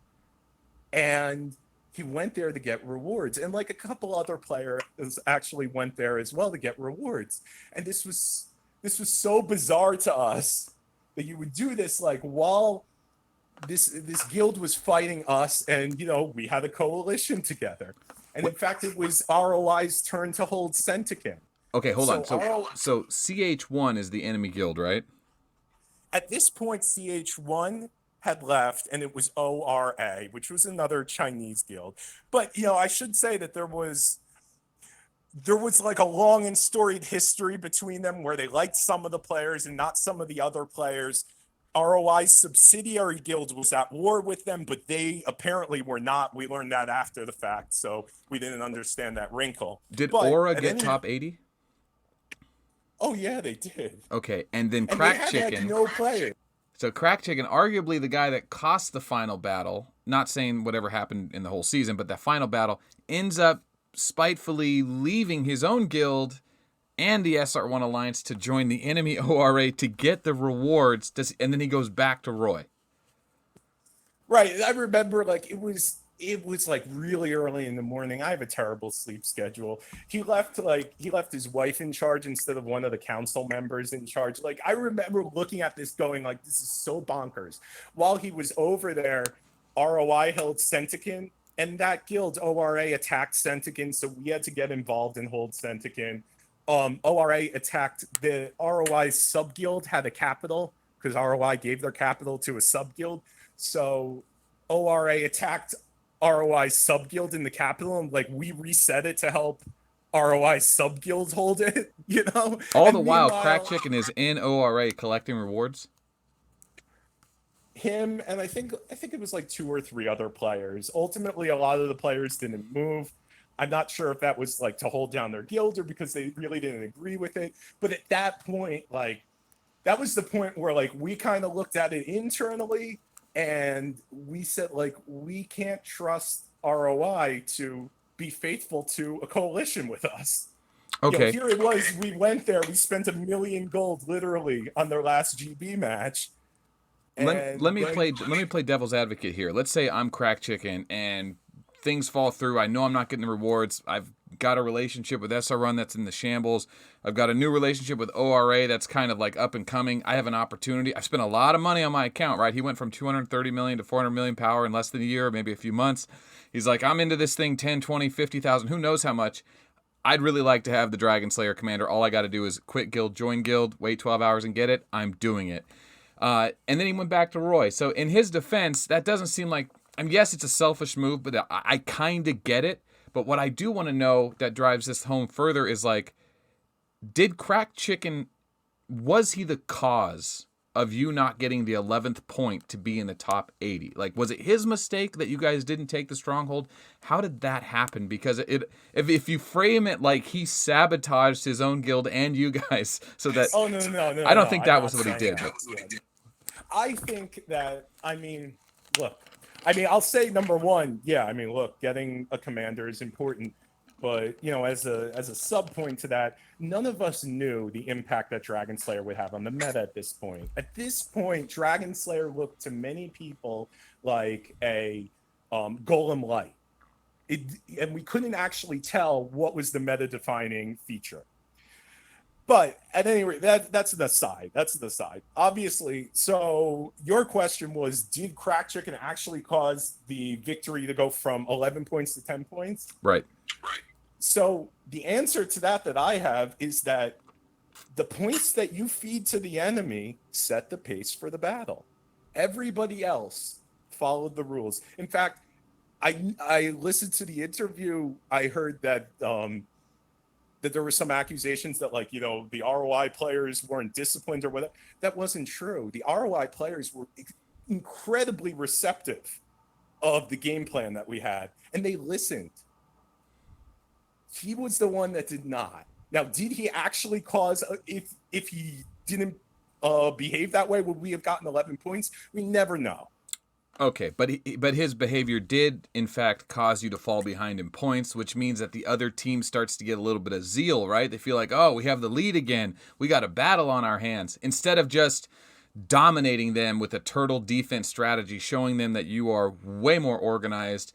and he went there to get rewards. And like a couple other players actually went there as well to get rewards. And this was so bizarre to us that you would do this like while this guild was fighting us, and we had a coalition together. And in fact, it was ROI's turn to hold Sentikin. Okay, hold on. So So CH1 is the enemy guild, right? at this point, CH1 had left, and it was ORA, which was another Chinese guild. But I should say that there was like a long and storied history between them where they liked some of the players and not some of the other players. ROI's subsidiary guild was at war with them, but they apparently were not. We learned that after the fact, so we didn't understand that wrinkle. Did But Aura get top 80? Oh yeah, they did. Okay, and then And Crack they had Chicken. like no players. So Crack Chicken, arguably the guy that cost the final battle, not saying whatever happened in the whole season, but that final battle, ends up spitefully leaving his own guild and the SR1 Alliance to join the enemy ORA to get the rewards, and then he goes back to Roy. Right. I remember like it was like really early in the morning. I have a terrible sleep schedule. He left his wife in charge instead of one of the council members in charge. Like I remember looking at this going like, this is so bonkers. While he was over there, ROI held Sentikin, and that guild ORA attacked Sentikin, so we had to get involved and hold Sentikin. ORA attacked the ROI sub guild, had a capital because ROI gave their capital to a sub guild. So ORA attacked ROI sub guild in the capital, and like we reset it to help ROI sub guilds hold it. All And the while, meanwhile, Crack Chicken is in ORA collecting rewards. him and I think it was like two or three other players. Ultimately, a lot of the players didn't move. I'm not sure if that was like to hold down their guild or because they really didn't agree with it. But at that point, like that was the point where like we kind of looked at it internally, and we said like we can't trust ROI to be faithful to a coalition with us. Okay. Here it was. We went there. We spent 1 million gold literally on their last GB match. Let me play devil's advocate here. Let's say I'm Crack Chicken and things fall through. I know I'm not getting the rewards. I've got a relationship with SR1 that's in the shambles. I've got a new relationship with ORA that's kind of like up and coming. I have an opportunity. I spent a lot of money on my account, right? He went from 230 million to 400 million power in less than a year, maybe a few months. He's like, I'm into this thing 10, 20, 50,000, who knows how much. I'd really like to have the Dragon Slayer commander. All I got to do is quit guild, join guild, wait 12 hours and get it. I'm doing it. And then he went back to Roy. So in his defense, that doesn't seem like, I mean, yes, it's a selfish move, but I kind of get it. But what I do want to know that drives this home further is like, did Crack Chicken, was he the cause of you not getting the 11th point to be in the top 80? Like, was it his mistake that you guys didn't take the stronghold? How did that happen? Because if you frame it like he sabotaged his own guild and you guys, so that no, I don't think that was what he did. Yeah. I think that, look, I'll say number one, yeah, look, getting a commander is important, but as a sub point to that, none of us knew the impact that Dragon Slayer would have on the meta at this point. At this point, Dragon Slayer looked to many people like a Golem Light. it, and we couldn't actually tell what was the meta defining feature. But at any rate, that's an aside. That's an aside. Obviously, so your question was, did Crack Chicken actually cause the victory to go from 11 points to 10 points? Right. So the answer to that I have is that the points that you feed to the enemy set the pace for the battle. Everybody else followed the rules. In fact, I listened to the interview. I heard that that there were some accusations that, like, you know, the ROI players weren't disciplined or whatever. That wasn't true. The ROI players were incredibly receptive of the game plan that we had, and they listened. He was the one that did not. Now, did he actually cause? If he didn't behave that way, would we have gotten 11 points? We never know. Okay, but his behavior did in fact cause you to fall behind in points, which means that the other team starts to get a little bit of zeal, right? They feel like, oh, we have the lead again. We got a battle on our hands. Instead of just dominating them with a turtle defense strategy, showing them that you are way more organized,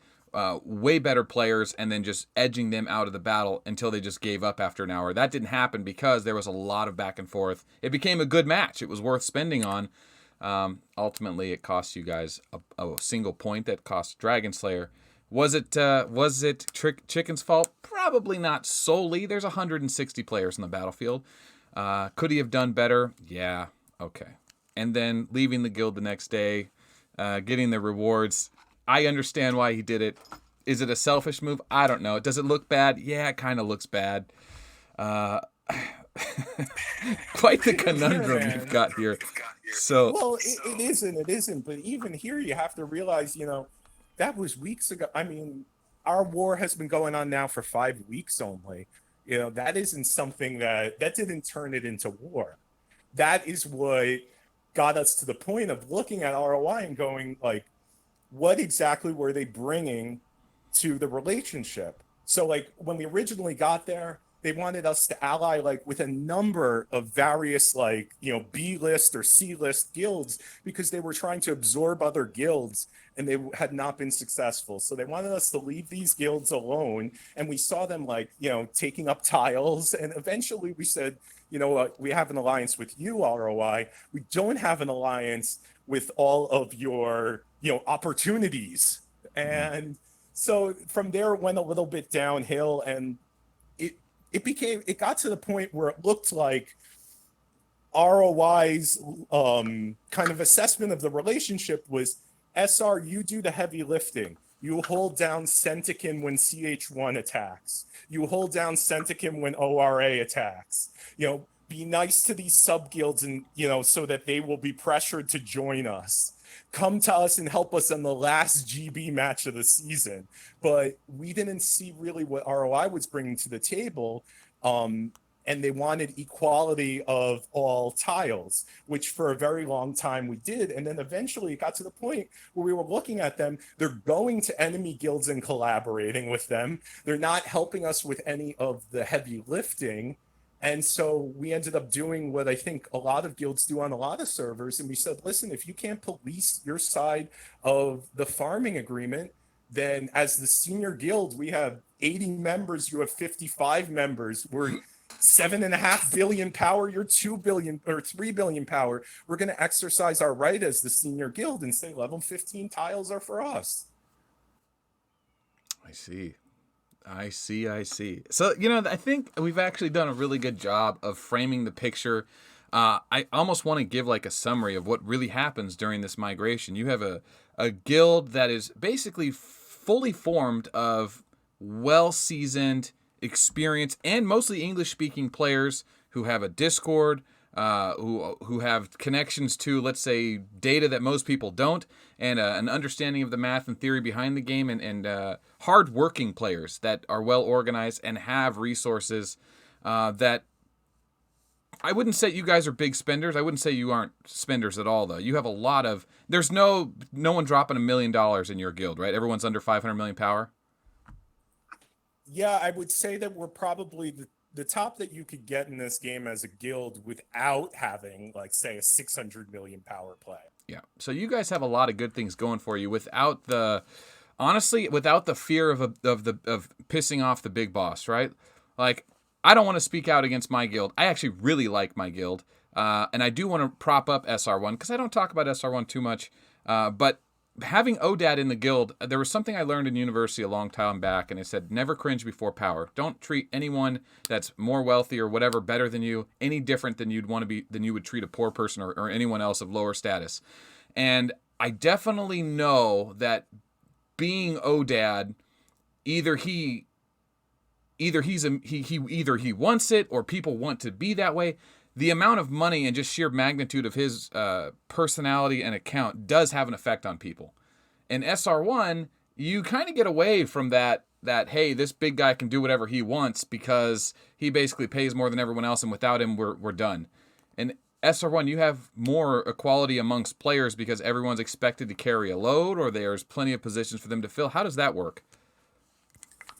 way better players, and then just edging them out of the battle until they just gave up after an hour. That didn't happen because there was a lot of back and forth. It became a good match. It was worth spending on. Ultimately, it cost you guys a single point that cost Dragon Slayer. Was it Chicken's fault? Probably not solely. There's 160 players on the battlefield. Could he have done better? Yeah. Okay. And then leaving the guild the next day, getting the rewards. I understand why he did it. Is it a selfish move? I don't know. Does it look bad? Yeah, it kind of looks bad. Quite the conundrum you've got here. So, well, it isn't. But even here, you have to realize, you know, that was weeks ago. I mean, our war has been going on now for 5 weeks only. You know, that isn't something that didn't turn it into war. That is what got us to the point of looking at ROI and going, like, what exactly were they bringing to the relationship? So, like, when we originally got there, they wanted us to ally, like, with a number of various, like, you know, B list or C list guilds, because they were trying to absorb other guilds and they had not been successful. So they wanted us to leave these guilds alone. And we saw them, like, you know, taking up tiles. And eventually we said, you know what, we have an alliance with you, ROI. We don't have an alliance with all of your, you know, opportunities. And so from there it went a little bit downhill, and it got to the point where it looked like ROI's kind of assessment of the relationship was, SR, you do the heavy lifting. You hold down Centikin when CH1 attacks. You hold down Centikin when ORA attacks. You know, be nice to these sub guilds, and, you know, so that they will be pressured to join us. Come to us and help us in the last GB match of the season. But we didn't see really what ROI was bringing to the table. And they wanted equality of all tiles, which for a very long time we did. And then eventually it got to the point where we were looking at them. They're going to enemy guilds and collaborating with them. They're not helping us with any of the heavy lifting. And so we ended up doing what I think a lot of guilds do on a lot of servers. And we said, listen, if you can't police your side of the farming agreement, then as the senior guild, we have 80 members, you have 55 members. We're 7.5 billion power, you're 2 billion or 3 billion power. We're going to exercise our right as the senior guild and say level 15 tiles are for us. I see. So, you know, I think we've actually done a really good job of framing the picture. I almost want to give like a summary of what really happens during this migration. You have a guild that is basically fully formed of well-seasoned, experienced, and mostly English-speaking players who have a Discord, who have connections to, let's say, data that most people don't, and an understanding of the math and theory behind the game, and hard-working players that are well-organized and have resources that I wouldn't say you guys are big spenders. I wouldn't say you aren't spenders at all, though. You have a lot of... There's no one dropping $1 million in your guild, right? Everyone's under 500 million power? Yeah, I would say that we're probably the top that you could get in this game as a guild without having, like, say, a 600 million power play. Yeah. So you guys have a lot of good things going for you without the honestly, without the fear of pissing off the big boss, right? Like, I don't want to speak out against my guild. I actually really like my guild, and I do want to prop up SR1 because I don't talk about SR1 too much. But having ODAD in the guild, there was something I learned in university a long time back, and it said never cringe before power. Don't treat anyone that's more wealthy or whatever better than you any different than you would treat a poor person or anyone else of lower status. And I definitely know that being ODAD, either he either he wants it or people want to be that way. The amount of money and just sheer magnitude of his personality and account does have an effect on people. In SR1, you kind of get away from that hey, this big guy can do whatever he wants because he basically pays more than everyone else, and without him we're done. In SR1, you have more equality amongst players because everyone's expected to carry a load, or there's plenty of positions for them to fill. How does that work?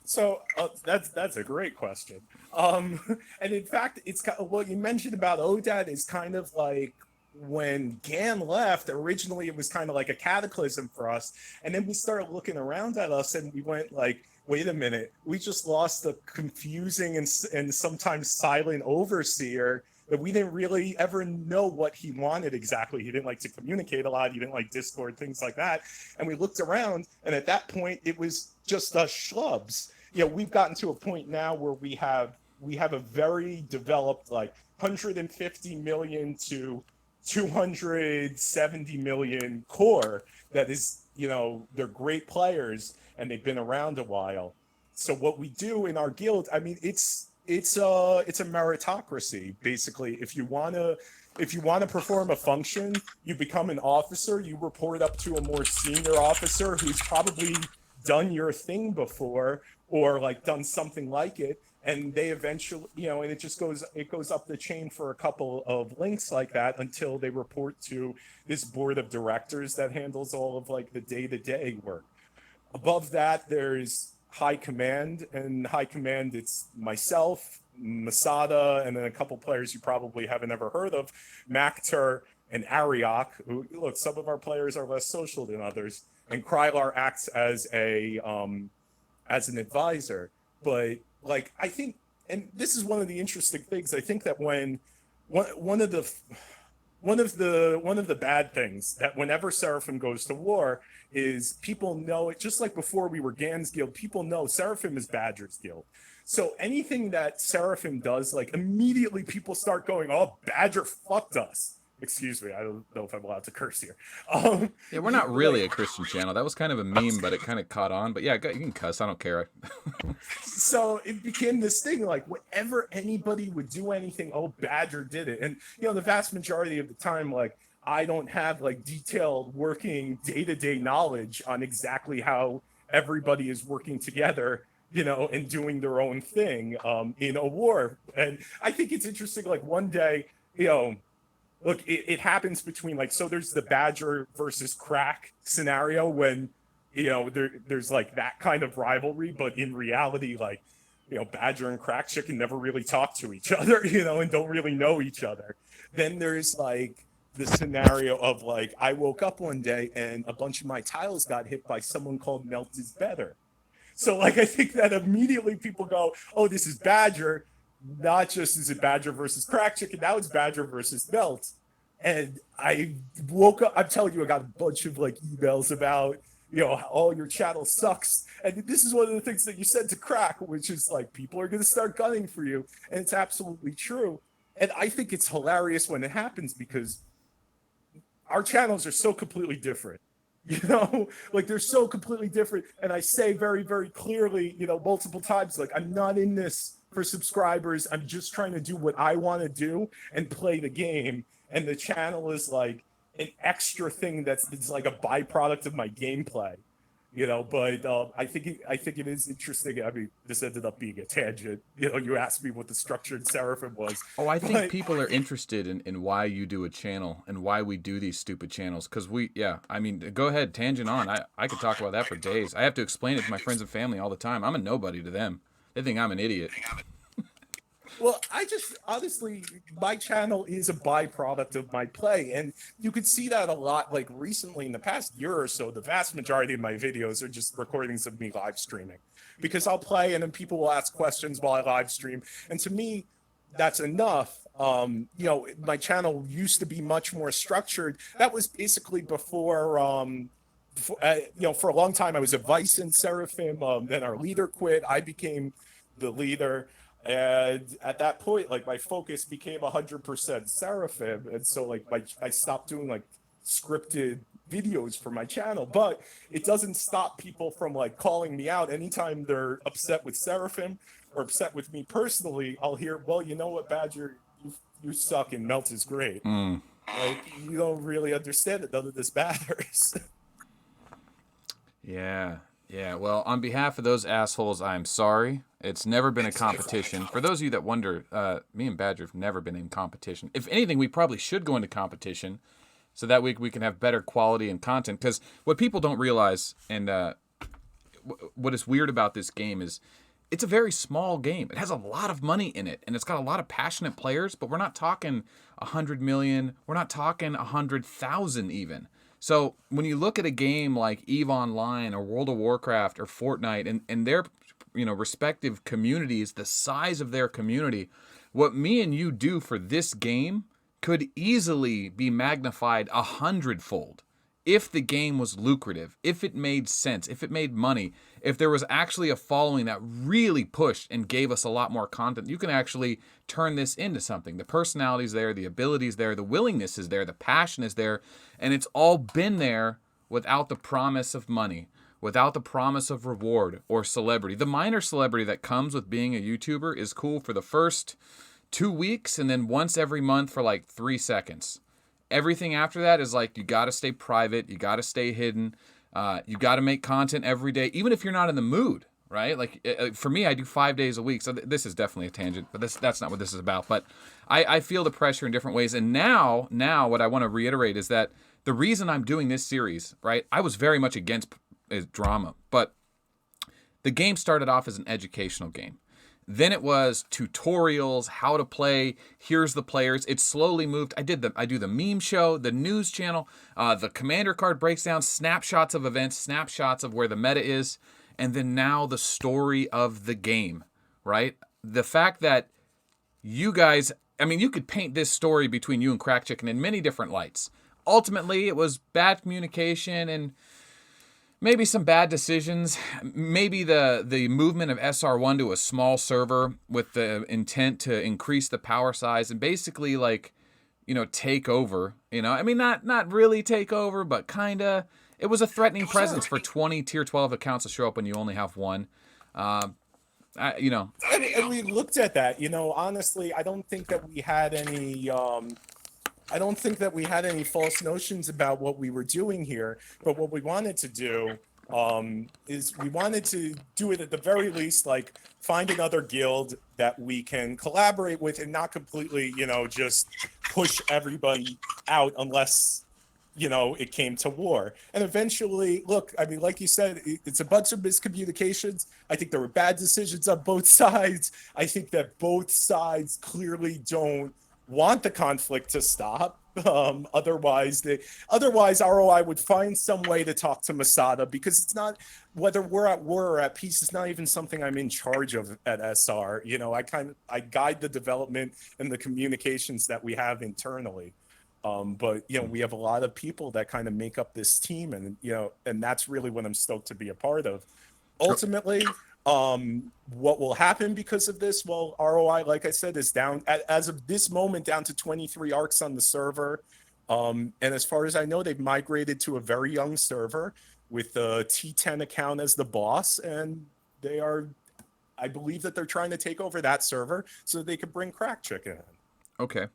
So that's a great question. And in fact, it's kind of, what you mentioned about ODAD is kind of like when Gan left. Originally, it was kind of like a cataclysm for us, and then we started looking around at us, and we went like, "Wait a minute, we just lost a confusing and sometimes silent overseer." That we didn't really ever know what he wanted exactly. He didn't like to communicate a lot. He didn't like Discord, things like that. And we looked around, and at that point, it was just us schlubs. We've gotten to a point now where we have a very developed, like 150 million to 270 million core that is, they're great players and they've been around a while. So what we do in our guild, I mean, it's a meritocracy basically. If you want to perform a function, you become an officer, you report up to a more senior officer who's probably done your thing before or like done something like it, and they eventually, and it goes up the chain for a couple of links like that until they report to this board of directors that handles all of like the day-to-day work. Above that, there's high command, and high command, it's myself, Masada, and then a couple players you probably haven't ever heard of, Makter and Ariok, who, look, some of our players are less social than others, and Krylar acts as as an advisor. But like, I think, and this is one of the interesting things, I think that when one of the bad things that whenever Seraphim goes to war is people know it, just like before we were Gan's guild, people know Seraphim is Badger's guild. So anything that Seraphim does, like immediately people start going, "Oh, Badger fucked us." Excuse me, I don't know if I'm allowed to curse here. Yeah, we're not really a Christian channel. That was kind of a meme, but it kind of caught on. But yeah, you can cuss. I don't care. So it became this thing, like whenever anybody would do anything, "Oh, Badger did it." And the vast majority of the time, like, I don't have like detailed working day-to-day knowledge on exactly how everybody is working together, and doing their own thing in a war. And I think it's interesting, like one day, look, it happens between, like, so there's the Badger versus Crack scenario when, there's like that kind of rivalry, but in reality, like, Badger and Crack Chicken never really talk to each other, and don't really know each other. Then there's like the scenario of like, I woke up one day and a bunch of my tiles got hit by someone called Melt AOW. So like, I think that immediately people go, "Oh, this is Badger." Not just is it Badger versus Crack Chicken, now it's Badger versus Melt. And I woke up, I'm telling you, I got a bunch of like emails about, all your channel sucks. And this is one of the things that you said to Crack, which is like, people are going to start gunning for you. And it's absolutely true. And I think it's hilarious when it happens because our channels are so completely different. Like they're so completely different. And I say very, very clearly, multiple times, like, I'm not in this for subscribers. I'm just trying to do what I want to do and play the game. And the channel is like an extra thing it's like a byproduct of my gameplay. But I think it is interesting. I mean, this ended up being a tangent. You asked me what the structure in Seraphim was. Oh, I think people are interested in why you do a channel and why we do these stupid channels. Because I mean, go ahead, tangent on. I could talk about that for days. I have to explain it to my friends and family all the time. I'm a nobody to them. They think I'm an idiot. Well, I just honestly, my channel is a byproduct of my play, and you could see that a lot. Like recently, in the past year or so, the vast majority of my videos are just recordings of me live streaming, because I'll play and then people will ask questions while I live stream, and to me, that's enough. My channel used to be much more structured. That was basically before. For a long time, I was a vice in Seraphim. Then our leader quit. I became the leader. And at that point, like my focus became 100% Seraphim. And so like I stopped doing like scripted videos for my channel, but it doesn't stop people from like calling me out anytime they're upset with Seraphim or upset with me personally. I'll hear, well, you know what, Badger, you suck and Melt is great. Mm. Like you don't really understand it. None of this matters. Yeah. Yeah. Well, on behalf of those assholes, I'm sorry. It's never been a competition. For those of you that wonder, me and Badger have never been in competition. If anything, we probably should go into competition so that we can have better quality and content. Because what people don't realize, and what is weird about this game is it's a very small game. It has a lot of money in it, and it's got a lot of passionate players, but we're not talking 100 million. We're not talking 100,000 even. So when you look at a game like EVE Online or World of Warcraft or Fortnite and their respective communities, the size of their community, what me and you do for this game could easily be magnified 100-fold if the game was lucrative, if it made sense, if it made money, if there was actually a following that really pushed and gave us a lot more content. You can actually turn this into something. The personality's there, the ability's there, the willingness is there, the passion is there, and it's all been there without the promise of money, without the promise of reward or celebrity. The minor celebrity that comes with being a YouTuber is cool for the first 2 weeks and then once every month for like 3 seconds. Everything after that is like, you got to stay private, you got to stay hidden, you got to make content every day, even if you're not in the mood, right? Like for me, I do 5 days a week, so this is definitely a tangent, but that's not what this is about. But I feel the pressure in different ways, and now what I want to reiterate is that the reason I'm doing this series, right? I was very much against drama, but the game started off as an educational game. Then it was tutorials, how to play. Here's the players. It slowly moved. I do the meme show, the news channel, the commander card breaks down, snapshots of events, snapshots of where the meta is, and then now the story of the game, right? The fact that you guys, I mean, you could paint this story between you and Crack Chicken in many different lights. Ultimately, it was bad communication and maybe some bad decisions. Maybe the movement of SR1 to a small server with the intent to increase the power size and basically take over. I mean, not really take over, but kinda. It was a threatening presence for 20 tier 12 accounts to show up when you only have one. And we looked at that. Honestly, I don't think that we had any. I don't think that we had any false notions about what we were doing here, but what we wanted to do is we wanted to do it at the very least, like find another guild that we can collaborate with and not completely, just push everybody out unless, it came to war. And eventually, look, I mean, like you said, it's a bunch of miscommunications. I think there were bad decisions on both sides. I think that both sides clearly don't want the conflict to stop. Otherwise ROI would find some way to talk to Masada, because it's not, whether we're at war or at peace, it's not even something I'm in charge of at SR. I guide the development and the communications that we have internally. But we have a lot of people that kind of make up this team, and that's really what I'm stoked to be a part of. Ultimately, what will happen because of this? Well, ROI, like I said, is down as of this moment, down to 23 arcs on the server. And as far as I know, they've migrated to a very young server with the T10 account as the boss, and I believe that they're trying to take over that server so they could bring Crack Chicken in. Okay.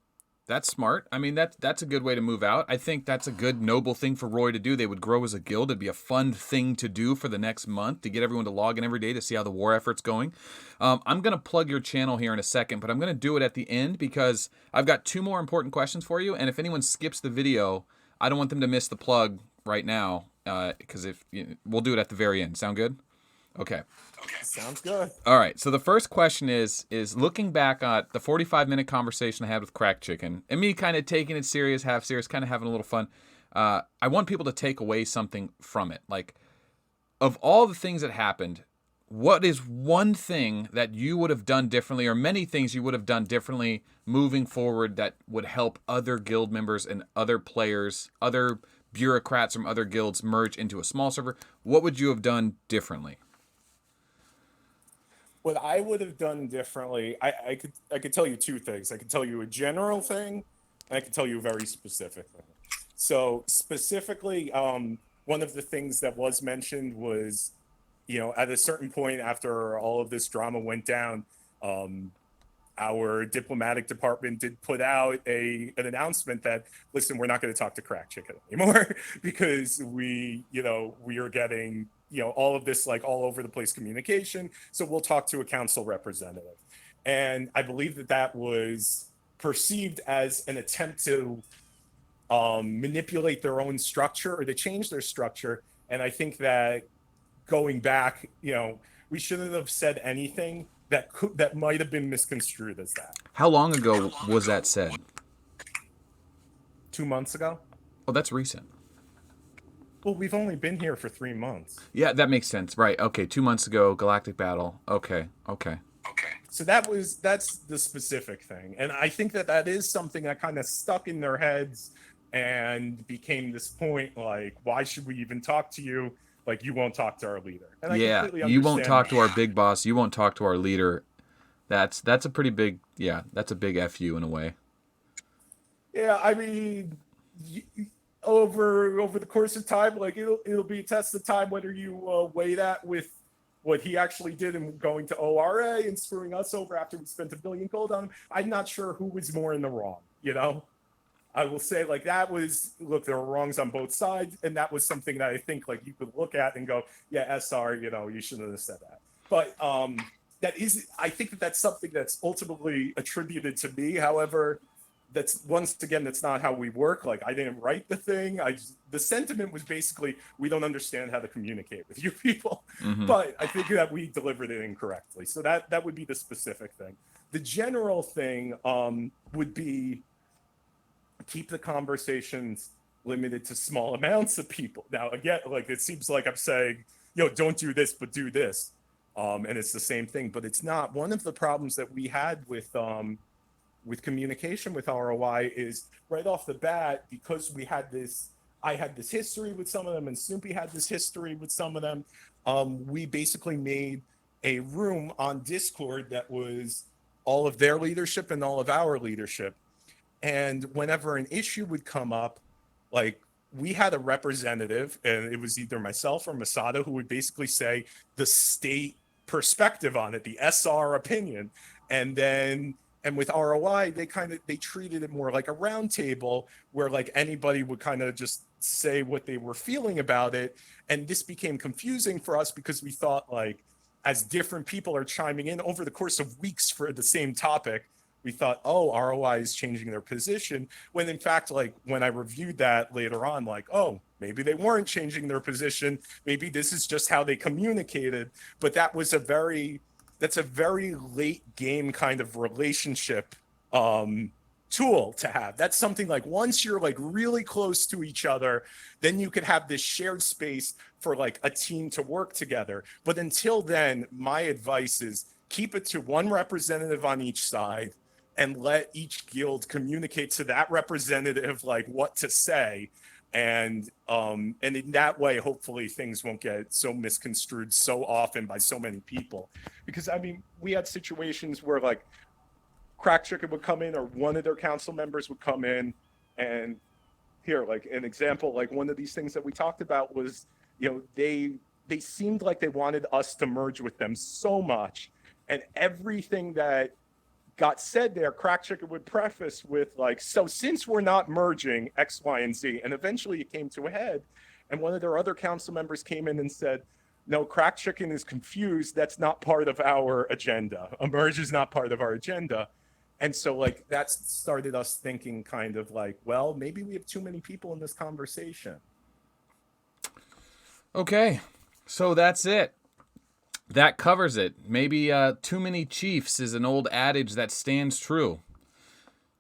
That's smart. I mean, that's a good way to move out. I think that's a good, noble thing for Roy to do. They would grow as a guild. It'd be a fun thing to do for the next month, to get everyone to log in every day to see how the war effort's going. I'm going to plug your channel here in a second, but I'm going to do it at the end because I've got 2 more important questions for you. And if anyone skips the video, I don't want them to miss the plug right now, because we'll do it at the very end. Sound good? Okay. Sounds good. All right. So the first question is looking back at the 45-minute conversation I had with Crack Chicken and me kind of taking it serious, half serious, kind of having a little fun. I want people to take away something from it. Like, of all the things that happened, what is one thing that you would have done differently, or many things you would have done differently moving forward that would help other guild members and other players, other bureaucrats from other guilds merge into a small server? What would you have done differently? What I would have done differently, I could tell you two things. I could tell you a general thing, and I could tell you a very specific thing. So specifically, one of the things that was mentioned was, at a certain point after all of this drama went down, um, our diplomatic department did put out an announcement that, listen, we're not going to talk to Crack Chicken anymore because we are getting, all of this like all over the place communication. So we'll talk to a council representative. And I believe that that was perceived as an attempt to manipulate their own structure or to change their structure. And I think that going back, we shouldn't have said anything that might have been misconstrued as that. How long ago was that said? 2 months ago. Oh, that's recent. Well, we've only been here for 3 months. Yeah, that makes sense. Right. Okay. 2 months ago, Galactic Battle. Okay. Okay. So that's the specific thing, and I think that that is something that kind of stuck in their heads and became this point like, why should we even talk to you? Like, you won't talk to our leader. And I Yeah, completely you won't understand talk to that. our big boss. You won't talk to our leader. That's a pretty big. Yeah, that's a big fu in a way. Yeah, I mean, over the course of time, like it'll be a test of time whether you weigh that with what he actually did in going to ORA and screwing us over after we spent $1 billion on him. I'm not sure who was more in the wrong. I will say, like, that was, look, there were wrongs on both sides, and that was something that I think like you could look at and go, yeah, SR, you shouldn't have said that. But that is, I think that that's something that's ultimately attributed to me. However, that's, once again, that's not how we work. Like, I didn't write the thing. The sentiment was basically, we don't understand how to communicate with you people. Mm-hmm. But I think that we delivered it incorrectly. So that would be the specific thing. The general thing would be, keep the conversations limited to small amounts of people. Now, again, like, it seems like I'm saying, don't do this, but do this. And it's the same thing, but it's not. One of the problems that we had with communication with ROI is right off the bat, because I had this history with some of them and Snoopy had this history with some of them. We basically made a room on Discord that was all of their leadership and all of our leadership. And whenever an issue would come up, like, we had a representative, and it was either myself or Masada, who would basically say the state perspective on it, the SR opinion. And with ROI, they treated it more like a roundtable where like anybody would kind of just say what they were feeling about it. And this became confusing for us because we thought, like, as different people are chiming in over the course of weeks for the same topic, we thought, oh, ROI is changing their position. When in fact, like, when I reviewed that later on, like, oh, maybe they weren't changing their position. Maybe this is just how they communicated. But that's a very late game kind of relationship tool to have. That's something like, once you're like really close to each other, then you could have this shared space for like a team to work together. But until then, my advice is keep it to one representative on each side and let each guild communicate to that representative like what to say. And in that way, hopefully things won't get so misconstrued so often by so many people. Because I mean, we had situations where like Crack Chicken would come in, or one of their council members would come in, and here, like an example, like one of these things that we talked about was, they seemed like they wanted us to merge with them so much, and everything that got said there, Crack Chicken would preface with like, so since we're not merging X, Y, and Z, and eventually it came to a head, and one of their other council members came in and said, no, Crack Chicken is confused. That's not part of our agenda. A merge is not part of our agenda. And so like that started us thinking kind of like, well, maybe we have too many people in this conversation. Okay, so that's it. that covers it. Maybe too many chiefs is an old adage that stands true.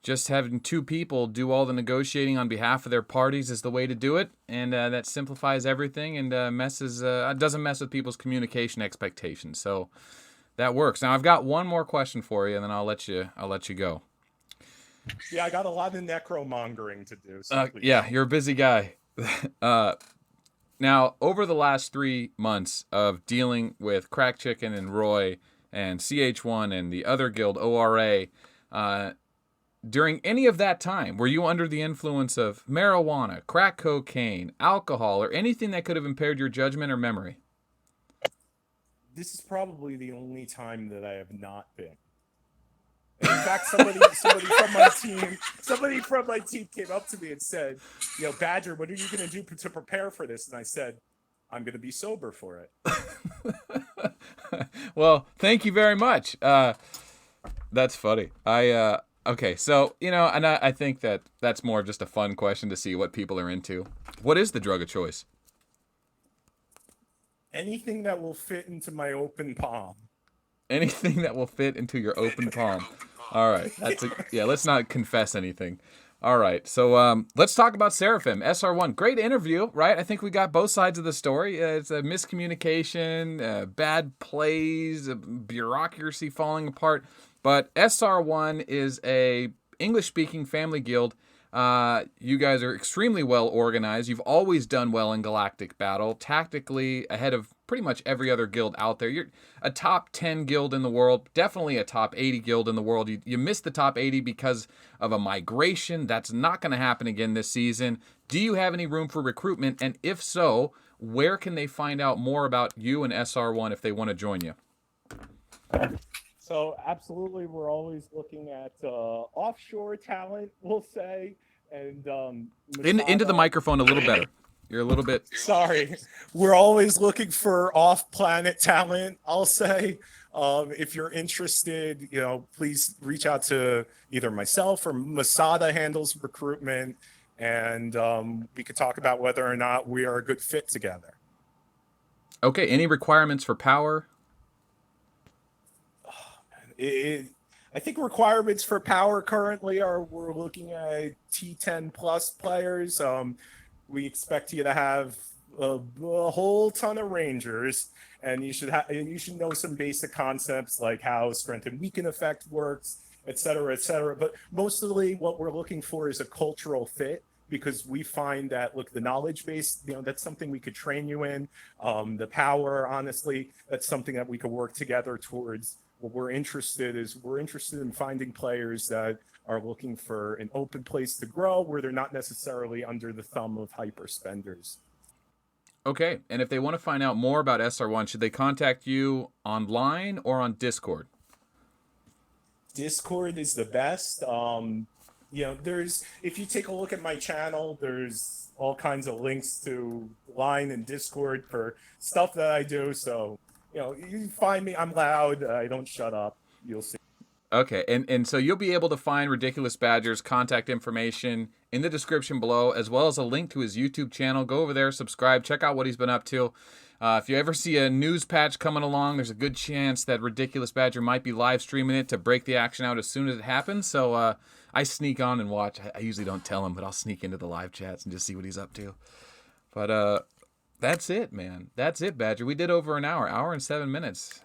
Just having two people do all the negotiating on behalf of their parties is the way to do it, and that simplifies everything and doesn't mess with people's communication expectations. So that works. Now I've got one more question for you, and then I'll let you go. Yeah, I got a lot of necromongering to do. So Yeah, you're a busy guy. Now, over the last 3 months of dealing with Crack Chicken and Roy and CH1 and the other guild, ORA, during any of that time, were you under the influence of marijuana, crack cocaine, alcohol, or anything that could have impaired your judgment or memory? this is probably the only time that I have not been. And in fact, somebody from my team came up to me and said, Badger, what are you going to do to prepare for this? And I said, I'm going to be sober for it. Well, thank you very much. That's funny. Okay, so, and I think that's more of just a fun question to see what people are into. What is the drug of choice? Anything that will fit into my open palm. Anything that will fit into your open palm. All right. Let's not confess anything. All right. So let's talk about Seraphim, SR1. Great interview, right? I think we got both sides of the story. It's a miscommunication, bad plays, bureaucracy falling apart. But SR1 is a English-speaking family guild. You guys are extremely well organized. You've always done well in Galactic Battle, tactically ahead of pretty much every other guild out there. You're a top 10 guild in the world, definitely a top 80 guild in the world. You missed the top 80 because of a migration. That's not going to happen again this season. Do you have any room for recruitment? And if so, where can they find out more about you and SR1 if they want to join you? So absolutely, we're always looking at offshore talent, we'll say, and into the microphone a little better. You're a little bit... Sorry. We're always looking for off-planet talent, I'll say. If you're interested, please reach out to either myself or Masada handles recruitment, and we could talk about whether or not we are a good fit together. Okay, any requirements for power? I think requirements for power currently we're looking at T10 plus players. We expect you to have a whole ton of rangers, and you should know some basic concepts like how strength and weaken effect works, et cetera, et cetera. But mostly what we're looking for is a cultural fit, because we find that, look, the knowledge base, that's something we could train you in. The power, honestly, that's something that we could work together towards. What we're interested in finding players that are looking for an open place to grow where they're not necessarily under the thumb of hyper spenders. Okay, and if they want to find out more about SR1, should they contact you online or on Discord? Discord is the best. If you take a look at my channel, there's all kinds of links to Line and Discord for stuff that I do. So, you find me, I'm loud, I don't shut up, you'll see. Okay, and so you'll be able to find RidiculousBadger's contact information in the description below, as well as a link to his YouTube channel. Go over there, subscribe, check out what he's been up to. If you ever see a news patch coming along, there's a good chance that RidiculousBadger might be live streaming it to break the action out as soon as it happens. So I sneak on and watch. I usually don't tell him, but I'll sneak into the live chats and just see what he's up to. But that's it, man. That's it, Badger. We did over an hour and 7 minutes.